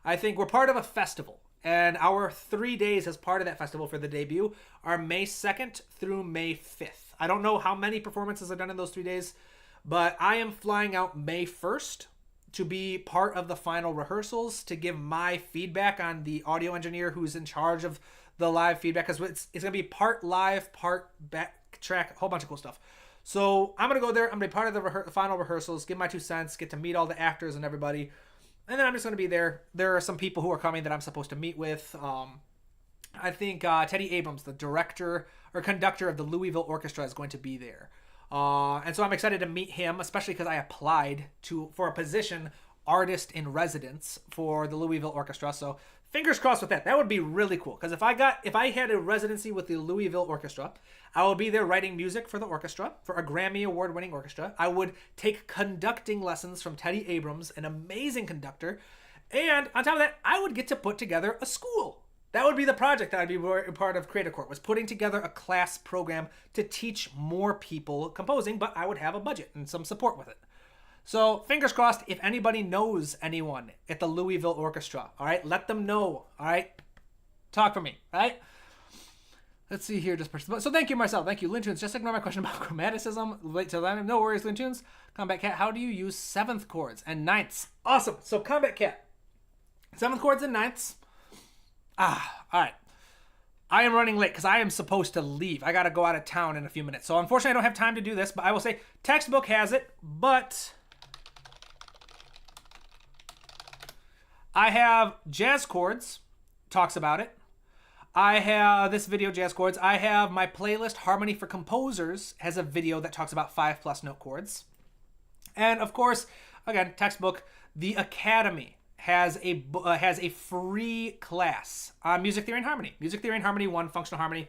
I think we're part of a festival, and our 3 days as part of that festival for the debut are May 2nd through May 5th. I don't know how many performances are done in those 3 days, but I am flying out May 1st to be part of the final rehearsals, to give my feedback on the audio engineer who's in charge of the live feedback, because it's going to be part live, part backtrack, a whole bunch of cool stuff. So I'm going to go there. I'm going to be part of the final rehearsals, give my 2 cents, get to meet all the actors and everybody. And then I'm just going to be there. There are some people who are coming that I'm supposed to meet with. I think Teddy Abrams, the director or conductor of the Louisville Orchestra, is going to be there. And so I'm excited to meet him, especially because I applied for a position artist in residence for the Louisville Orchestra. So fingers crossed with that. That would be really cool. Because if I had a residency with the Louisville Orchestra, I would be there writing music for the orchestra, for a Grammy Award-winning orchestra. I would take conducting lessons from Teddy Abrams, an amazing conductor. And on top of that, I would get to put together a school. That would be the project that I'd be part of Creative Court, was putting together a class program to teach more people composing, but I would have a budget and some support with it. So fingers crossed, if anybody knows anyone at the Louisville Orchestra, all right, let them know, all right? Talk for me, all right? Let's see here. So thank you, Marcel. Thank you, Lintunes. Just ignore my question about chromaticism. Wait till then. No worries, Lintunes. Combat Cat, how do you use 7th chords and 9ths? Awesome. So Combat Cat, 7th chords and 9ths. All right. I am running late because I am supposed to leave. I got to go out of town in a few minutes. So unfortunately, I don't have time to do this, but I will say textbook has it, but I have Jazz Chords, talks about it. I have this video, Jazz Chords. I have my playlist, Harmony for Composers, has a video that talks about 5+ note chords. And of course, again, textbook, the Academy has a free class on Music Theory and Harmony. Music Theory and Harmony 1, Functional Harmony,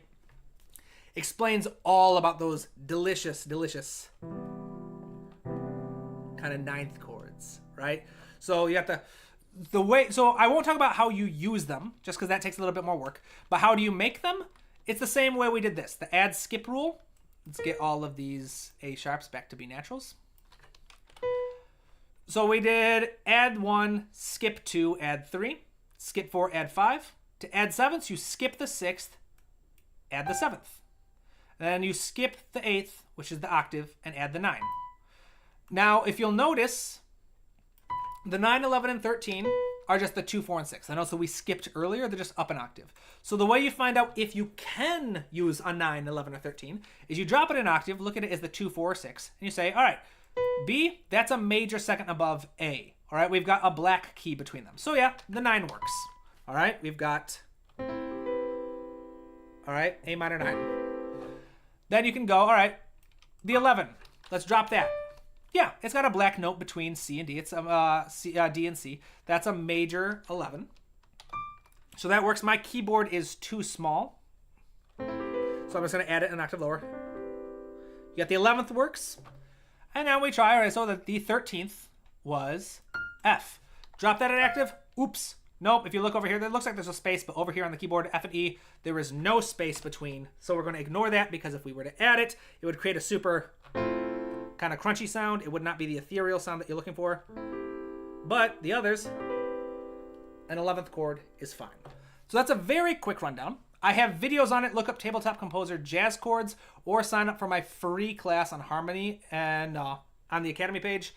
explains all about those delicious kind of 9th chords, right? So you have to, so I won't talk about how you use them, just because that takes a little bit more work, but how do you make them? It's the same way we did this, the add skip rule. Let's get all of these A sharps back to B naturals. So we did add 1, skip 2, add 3, skip 4, add 5. To add 7ths, you skip the 6th, add the 7th. And then you skip the 8th, which is the octave, and add the 9. Now, if you'll notice, the 9, 11, and 13 are just the 2, 4, and 6. I know, so we skipped earlier, they're just up an octave. So the way you find out if you can use a 9, 11, or 13 is you drop it an octave, look at it as the 2, 4, or 6, and you say, all right, B, that's a major second above A. All right, we've got a black key between them. So yeah, the 9 works. All right, we've got, all right, A minor 9. Then you can go, all right, the 11. Let's drop that. Yeah, it's got a black note between C and D. It's D and C. That's a major 11. So that works. My keyboard is too small, so I'm just going to add it an octave lower. You got the 11th works. And now we try, all right, so the 13th was F. Drop that at active. Oops. Nope, if you look over here, it looks like there's a space, but over here on the keyboard, F and E, there is no space between. So we're going to ignore that, because if we were to add it, it would create a super kind of crunchy sound. It would not be the ethereal sound that you're looking for. But the others, an 11th chord is fine. So that's a very quick rundown. I have videos on it. Look up Tabletop Composer Jazz Chords, or sign up for my free class on harmony and on the Academy page.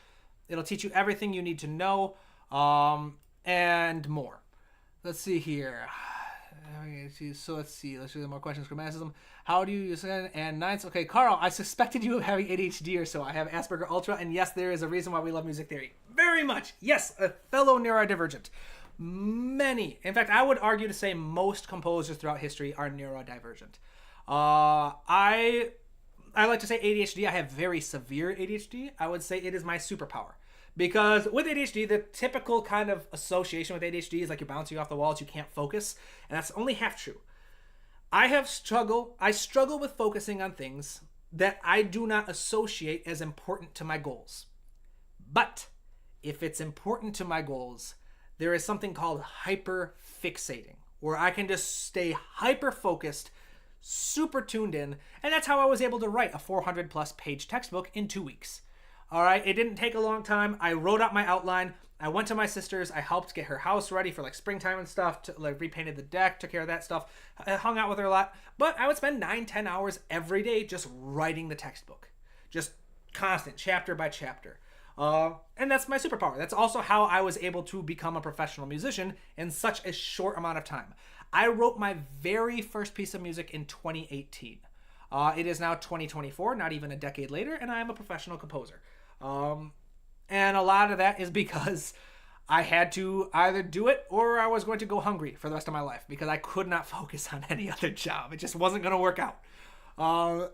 It'll teach you everything you need to know and more. Let's see here. So let's see. Let's do more questions. Chromaticism. How do you use it? And 9ths. Okay, Carl, I suspected you of having ADHD or so. I have Asperger Ultra, and yes, there is a reason why we love music theory. Very much. Yes, a fellow neurodivergent. Many, in fact, I would argue to say most composers throughout history are neurodivergent. I like to say ADHD. I have very severe ADHD. I would say it is my superpower, because with ADHD, the typical kind of association with ADHD is like you're bouncing off the walls, you can't focus, and that's only half true. I struggle with focusing on things that I do not associate as important to my goals. But if it's important to my goals, there is something called hyper-fixating, where I can just stay hyper-focused, super tuned in, and that's how I was able to write a 400-plus page textbook in 2 weeks. All right, it didn't take a long time. I wrote out my outline. I went to my sister's. I helped get her house ready for like springtime and stuff, repainted the deck, took care of that stuff. I hung out with her a lot, but I would spend 9-10 hours every day just writing the textbook, just constant, chapter by chapter. And that's my superpower. That's also how I was able to become a professional musician in such a short amount of time. I wrote my very first piece of music in 2018. It is now 2024, not even a decade later, and I am a professional composer. And a lot of that is because I had to either do it or I was going to go hungry for the rest of my life, because I could not focus on any other job. It just wasn't going to work out.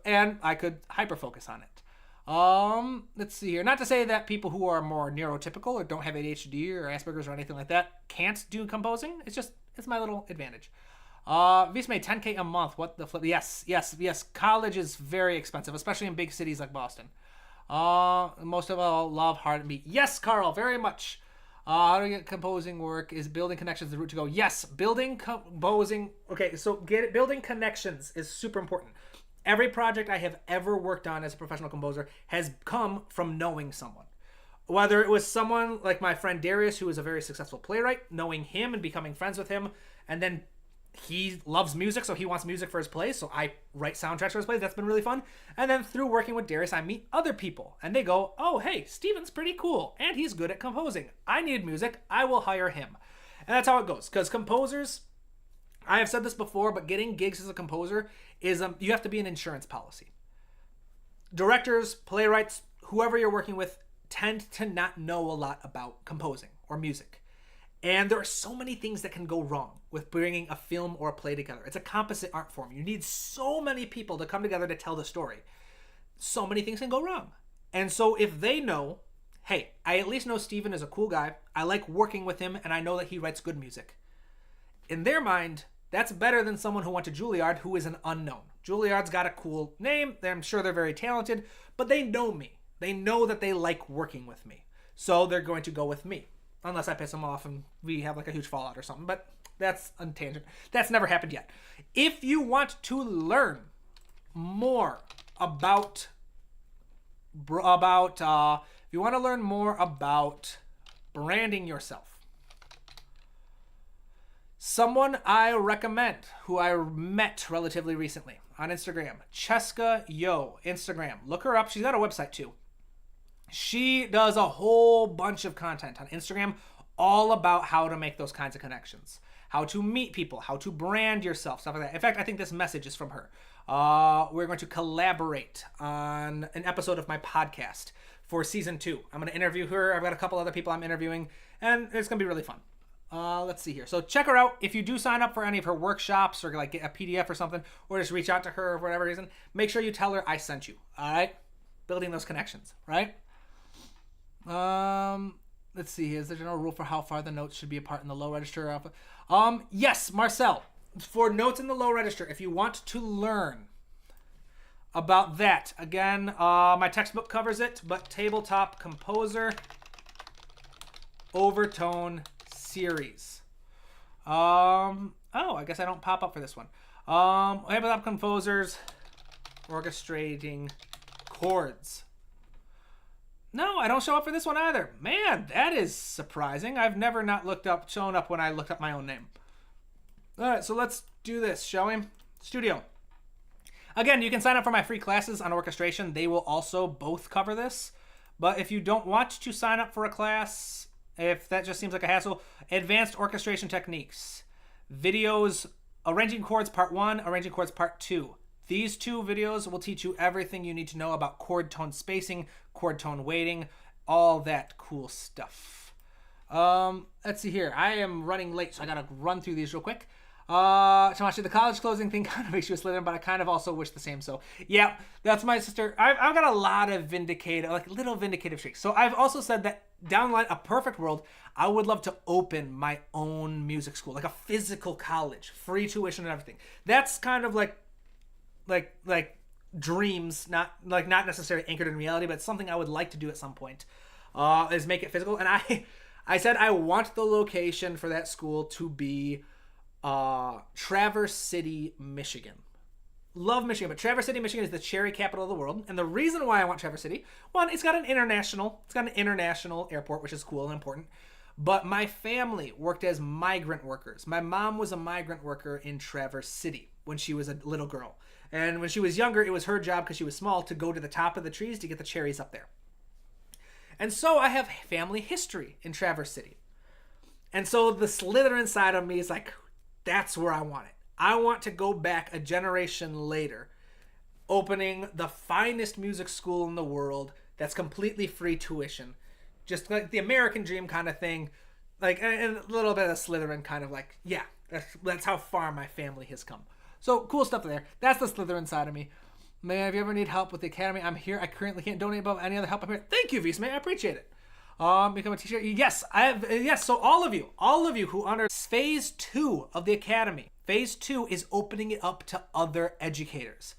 And I could hyper-focus on it. Let's see here. Not to say that people who are more neurotypical or don't have ADHD or Asperger's or anything like that can't do composing. It's my little advantage. V's made 10K a month. What the flip? Yes. College is very expensive, especially in big cities like Boston. Most of all, love hard and beat. Yes, Carl, very much. How to get composing work? Is building connections the route to go? Yes, building composing. Okay, so building connections is super important. Every project I have ever worked on as a professional composer has come from knowing someone. Whether it was someone like my friend Darius, who is a very successful playwright, knowing him and becoming friends with him, and then he loves music, so he wants music for his plays, so I write soundtracks for his plays. That's been really fun. And then through working with Darius, I meet other people, and they go, oh, hey, Steven's pretty cool, and he's good at composing. I need music. I will hire him. And that's how it goes, because composers, I have said this before, but getting gigs as a composer is you have to be an insurance policy. Directors, playwrights, whoever you're working with tend to not know a lot about composing or music. And there are so many things that can go wrong with bringing a film or a play together. It's a composite art form. You need so many people to come together to tell the story. So many things can go wrong. And so if they know, hey, I at least know Steven is a cool guy, I like working with him, and I know that he writes good music. In their mind, that's better than someone who went to Juilliard who is an unknown. Juilliard's got a cool name. I'm sure they're very talented, but they know me. They know that they like working with me. So they're going to go with me. Unless I piss them off and we have like a huge fallout or something. But that's a tangent. That's never happened yet. If you want to learn more about branding yourself, someone I recommend who I met relatively recently on Instagram, Cheska Yo, Instagram. Look her up. She's got a website too. She does a whole bunch of content on Instagram all about how to make those kinds of connections, how to meet people, how to brand yourself, stuff like that. In fact, I think this message is from her. We're going to collaborate on an episode of my podcast for season 2. I'm going to interview her. I've got a couple other people I'm interviewing, and it's going to be really fun. Let's see here. So check her out. If you do sign up for any of her workshops or like get a PDF or something, or just reach out to her for whatever reason, make sure you tell her I sent you. All right? Building those connections, right? Let's see. Is there a general rule for how far the notes should be apart in the low register? Yes, Marcel. For notes in the low register, if you want to learn about that, again, my textbook covers it, but Tabletop Composer Overtone Series. I guess I don't pop up for this one. Tabletop Composers Orchestrating Chords. No, I don't show up for this one either. Man, that is surprising. I've never not shown up when I looked up my own name. All right, so let's do this, shall we? Studio. Again, you can sign up for my free classes on orchestration. They will also both cover this. But if you don't want to sign up for a class, if that just seems like a hassle, Advanced Orchestration Techniques. Videos, Arranging Chords Part 1, Arranging Chords Part 2. These 2 videos will teach you everything you need to know about chord tone spacing, chord tone weighting, all that cool stuff. Let's see here. I am running late, so I gotta run through these real quick. Tamashi, the college closing thing kind of makes you a Slytherin, but I kind of also wish the same. So yeah, that's my sister. I've got a lot of little vindicative streaks. So I've also said that down the line, a perfect world, I would love to open my own music school, like a physical college, free tuition and everything. That's kind of like dreams, not necessarily anchored in reality, but it's something I would like to do at some point, is make it physical. And I said I want the location for that school to be Traverse City, Michigan. Love Michigan, but Traverse City, Michigan is the cherry capital of the world. And the reason why I want Traverse City, one, it's got an international airport, which is cool and important. But my family worked as migrant workers. My mom was a migrant worker in Traverse City when she was a little girl. And when she was younger, it was her job, because she was small, to go to the top of the trees to get the cherries up there. And so I have family history in Traverse City. And so the Slytherin side of me is like, that's where I want it. I want to go back a generation later, opening the finest music school in the world that's completely free tuition. Just like the American dream kind of thing. Like, and a little bit of Slytherin kind of like, yeah, that's how far my family has come. So cool stuff there. That's the Slytherin side of me. Man, if you ever need help with the Academy, I'm here. I currently can't donate above any other help. I'm here. Thank you, Visme. I appreciate it. Become a teacher. Yes, I have. Yes, so all of you who under phase 2 of the Academy, phase 2 is opening it up to other educators.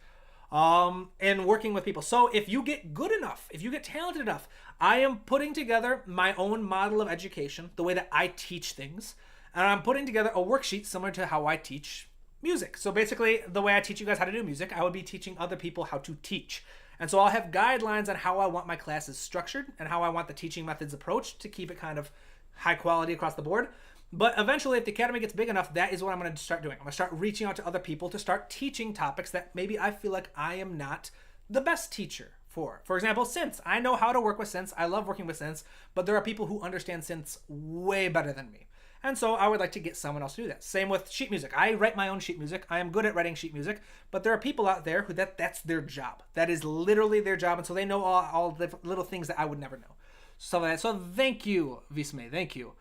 And working with people. So if you get good enough, if you get talented enough, I am putting together my own model of education, the way that I teach things, and I'm putting together a worksheet similar to how I teach music. So basically, the way I teach you guys how to do music, I would be teaching other people how to teach. And so I'll have guidelines on how I want my classes structured and how I want the teaching methods approached to keep it kind of high quality across the board. But eventually, if the Academy gets big enough, that is what I'm going to start doing. I'm going to start reaching out to other people to start teaching topics that maybe I feel like I am not the best teacher for. For example, synths. I know how to work with synths. I love working with synths, but there are people who understand synths way better than me. And so I would like to get someone else to do that. Same with sheet music. I write my own sheet music. I am good at writing sheet music, but there are people out there who that's their job. That is literally their job, and so they know all the little things that I would never know. So thank you, Visme. Thank you.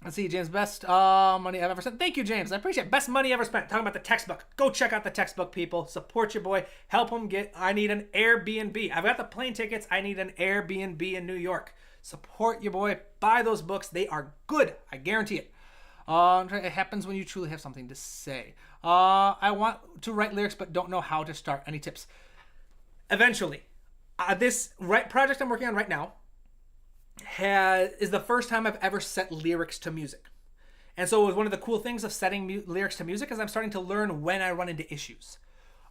Let's see, James, best money I've ever spent. Thank you, James. I appreciate it. Best money ever spent. Talking about the textbook. Go check out the textbook, people. Support your boy. Help him get. I need an Airbnb. I've got the plane tickets. I need an Airbnb in New York. Support your boy. Buy those books. They are good. I guarantee it. It happens when you truly have something to say. I want to write lyrics, but don't know how to start. Any tips? Eventually. This project I'm working on right now is the first time I've ever set lyrics to music. And so one of the cool things of setting lyrics to music is I'm starting to learn when I run into issues.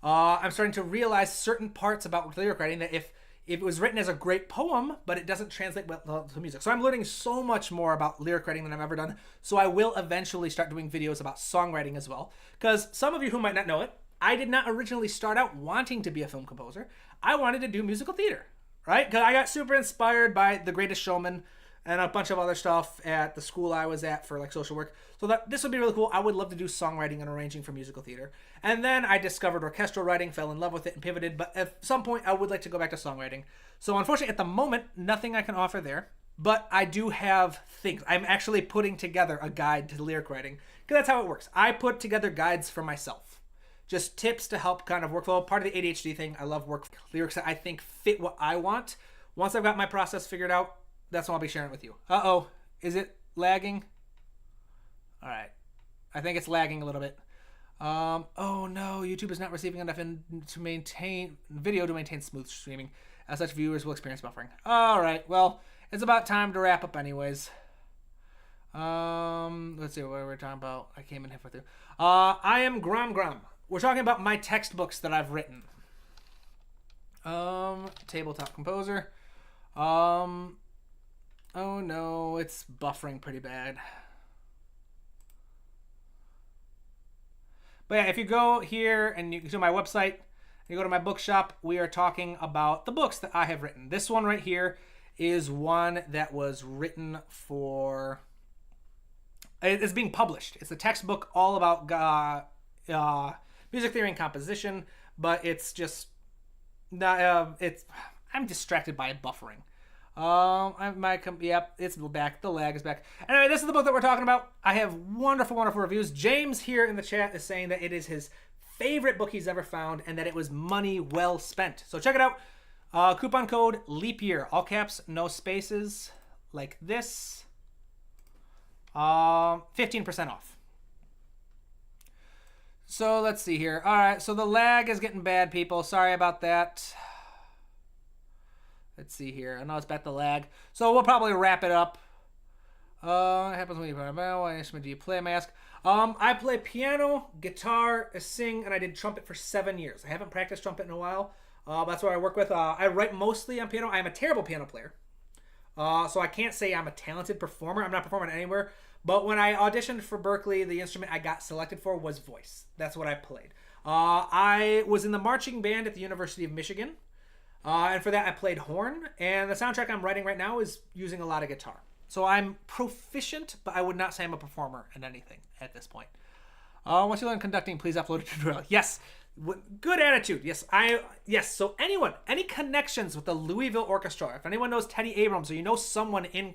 I'm starting to realize certain parts about lyric writing that if it was written as a great poem, but it doesn't translate well to music. So I'm learning so much more about lyric writing than I've ever done. So I will eventually start doing videos about songwriting as well. Because some of you who might not know it, I did not originally start out wanting to be a film composer. I wanted to do musical theater, right? Because I got super inspired by The Greatest Showman and a bunch of other stuff at the school I was at for like social work. So that this would be really cool. I would love to do songwriting and arranging for musical theater. And then I discovered orchestral writing, fell in love with it, and pivoted. But at some point, I would like to go back to songwriting. So unfortunately, at the moment, nothing I can offer there. But I do have things. I'm actually putting together a guide to lyric writing. Because that's how it works. I put together guides for myself. Just tips to help kind of workflow. Part of the ADHD thing, I love work lyrics that I think fit what I want. Once I've got my process figured out, that's what I'll be sharing with you. Uh-oh. Is it lagging? All right. I think it's lagging a little bit. Oh no, YouTube is not receiving enough to maintain video to maintain smooth streaming. As such, viewers will experience buffering. All right. Well, it's about time to wrap up anyways. Let's see what we're talking about. I came in halfway through. I am Grom. We're talking about my textbooks that I've written. Tabletop composer. Oh no, it's buffering pretty bad. But yeah, if you go here and you go to my website, you go to my bookshop, we are talking about the books that I have written. This one right here is one that was written for... It's being published. It's a textbook all about music theory and composition, but it's just... I'm distracted by buffering. Yep, it's back. The lag is back. Anyway, this is the book that we're talking about. I have wonderful reviews. James here in the chat is saying that it is his favorite book he's ever found and that it was money well spent. So check it out. Coupon code leap year, all caps, no spaces, like this. 15% off. So let's see here. All right, so the lag is getting bad, people. Sorry about that. Let's see here. I know it's back to lag. So we'll probably wrap it up. It happens when you play. What instrument do you play, may I ask? I play piano, guitar, I sing, and I did trumpet for 7 years. I haven't practiced trumpet in a while. That's what I work with. I write mostly on piano. I'm a terrible piano player. So I can't say I'm a talented performer. I'm not performing anywhere. But when I auditioned for Berkeley, the instrument I got selected for was voice. That's what I played. I was in the marching band at the University of Michigan. And for that, I played horn. And the soundtrack I'm writing right now is using a lot of guitar. So I'm proficient, but I would not say I'm a performer in anything at this point. Once you learn conducting, please upload it to drill. Yes. Good attitude. Yes. So any connections with the Louisville Orchestra, if anyone knows Teddy Abrams or you know someone in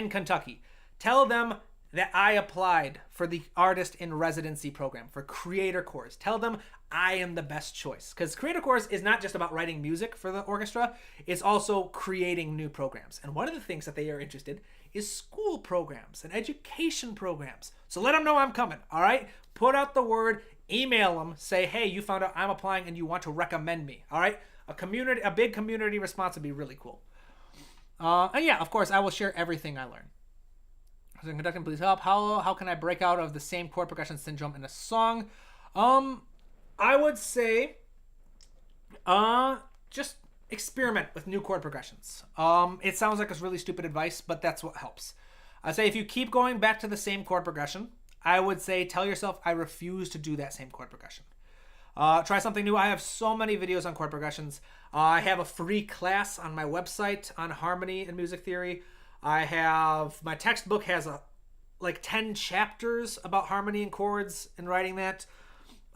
Kentucky, tell them that I applied for the artist in residency program for creator chords. Tell them I am the best choice, because creator chords is not just about writing music for the orchestra, it's also creating new programs. And one of the things that they are interested is school programs and education programs. So let them know I'm coming, all right? Put out the word, email them, say, hey, you found out I'm applying and you want to recommend me, all right? A big community response would be really cool. And yeah, of course, I will share everything I learn. So conducting, please help. How can I break out of the same chord progression syndrome in a song? I would say just experiment with new chord progressions. It sounds like it's really stupid advice, but that's what helps. I'd say if you keep going back to the same chord progression, I would say tell yourself, I refuse to do that same chord progression. Try something new. I have so many videos on chord progressions. I have a free class on my website on harmony and music theory. My textbook has like 10 chapters about harmony and chords and writing that.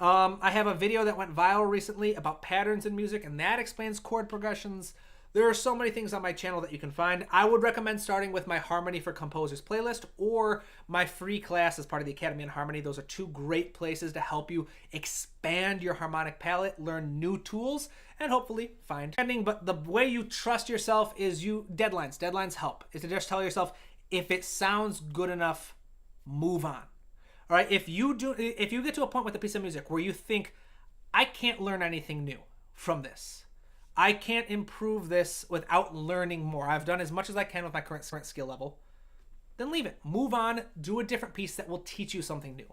I have a video that went viral recently about patterns in music, and that explains chord progressions. There are so many things on my channel that you can find. I would recommend starting with my Harmony for Composers playlist or my free class as part of the Academy in Harmony. Those are two great places to help you expand your harmonic palette, learn new tools, and hopefully find ending. But the way you trust yourself is deadlines. Deadlines help. Is to just tell yourself, if it sounds good enough, move on. All right, if you get to a point with a piece of music where you think, I can't learn anything new from this, I can't improve this without learning more, I've done as much as I can with my current skill level, then leave it. Move on, do a different piece that will teach you something new.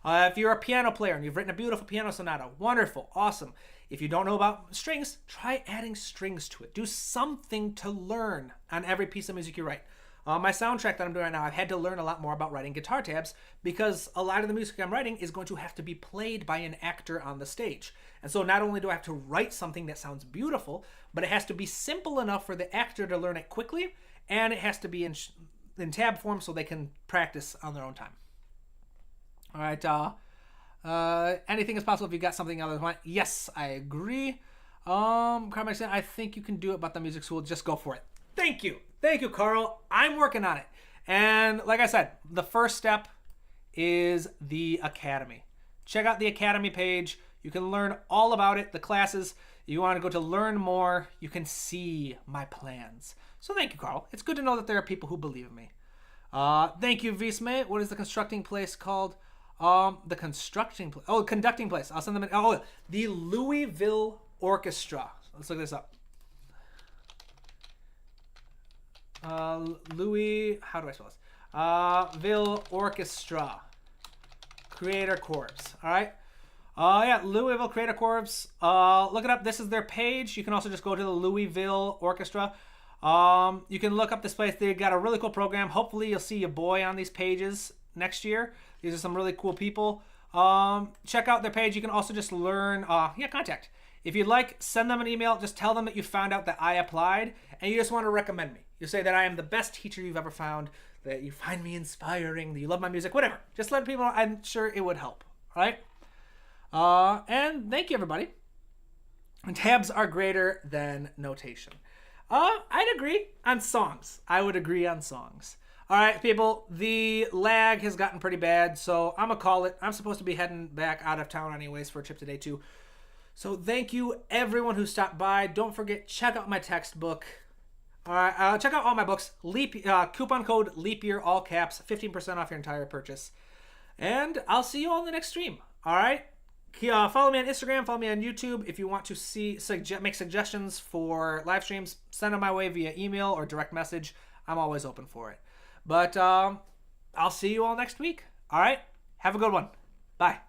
If you're a piano player and you've written a beautiful piano sonata, wonderful, awesome. If you don't know about strings, try adding strings to it. Do something to learn on every piece of music you write. My soundtrack that I'm doing right now, I've had to learn a lot more about writing guitar tabs because a lot of the music I'm writing is going to have to be played by an actor on the stage. And so not only do I have to write something that sounds beautiful, but it has to be simple enough for the actor to learn it quickly, and it has to be in tab form so they can practice on their own time. All right, anything is possible if you got something other than one. Yes, I agree. Carmack said, I think you can do it, but the music school, just go for it. Thank you, Carl. I'm working on it. And like I said, the first step is the Academy. Check out the Academy page. You can learn all about it, the classes. If you want to go to learn more, you can see my plans. So thank you, Carl. It's good to know that there are people who believe in me. Thank you, Visme. What is the constructing place called? The conducting place. I'll send them the Louisville Orchestra. Let's look this up. How do I spell this? Ville Orchestra. Creator Chords. All right. Yeah, Louisville Creator Chords. Look it up. This is their page. You can also just go to the Louisville Orchestra. You can look up this place. They got a really cool program. Hopefully you'll see your boy on these pages next year. These are some really cool people. Check out their page. You can also just learn, contact. If you'd like, send them an email. Just tell them that you found out that I applied and you just want to recommend me. You say that I am the best teacher you've ever found, that you find me inspiring, that you love my music, whatever. Just let people know. I'm sure it would help. All right? And thank you, everybody. And tabs are greater than notation. I'd agree on songs. I would agree on songs. All right, people, the lag has gotten pretty bad, so I'm going to call it. I'm supposed to be heading back out of town anyways for a trip today, too. So thank you, everyone who stopped by. Don't forget, check out my textbook. All right, check out all my books. Coupon code LEAPYEAR, all caps, 15% off your entire purchase. And I'll see you all in the next stream. All right? Follow me on Instagram. Follow me on YouTube. If you want to make suggestions for live streams, send them my way via email or direct message. I'm always open for it. But I'll see you all next week. All right? Have a good one. Bye.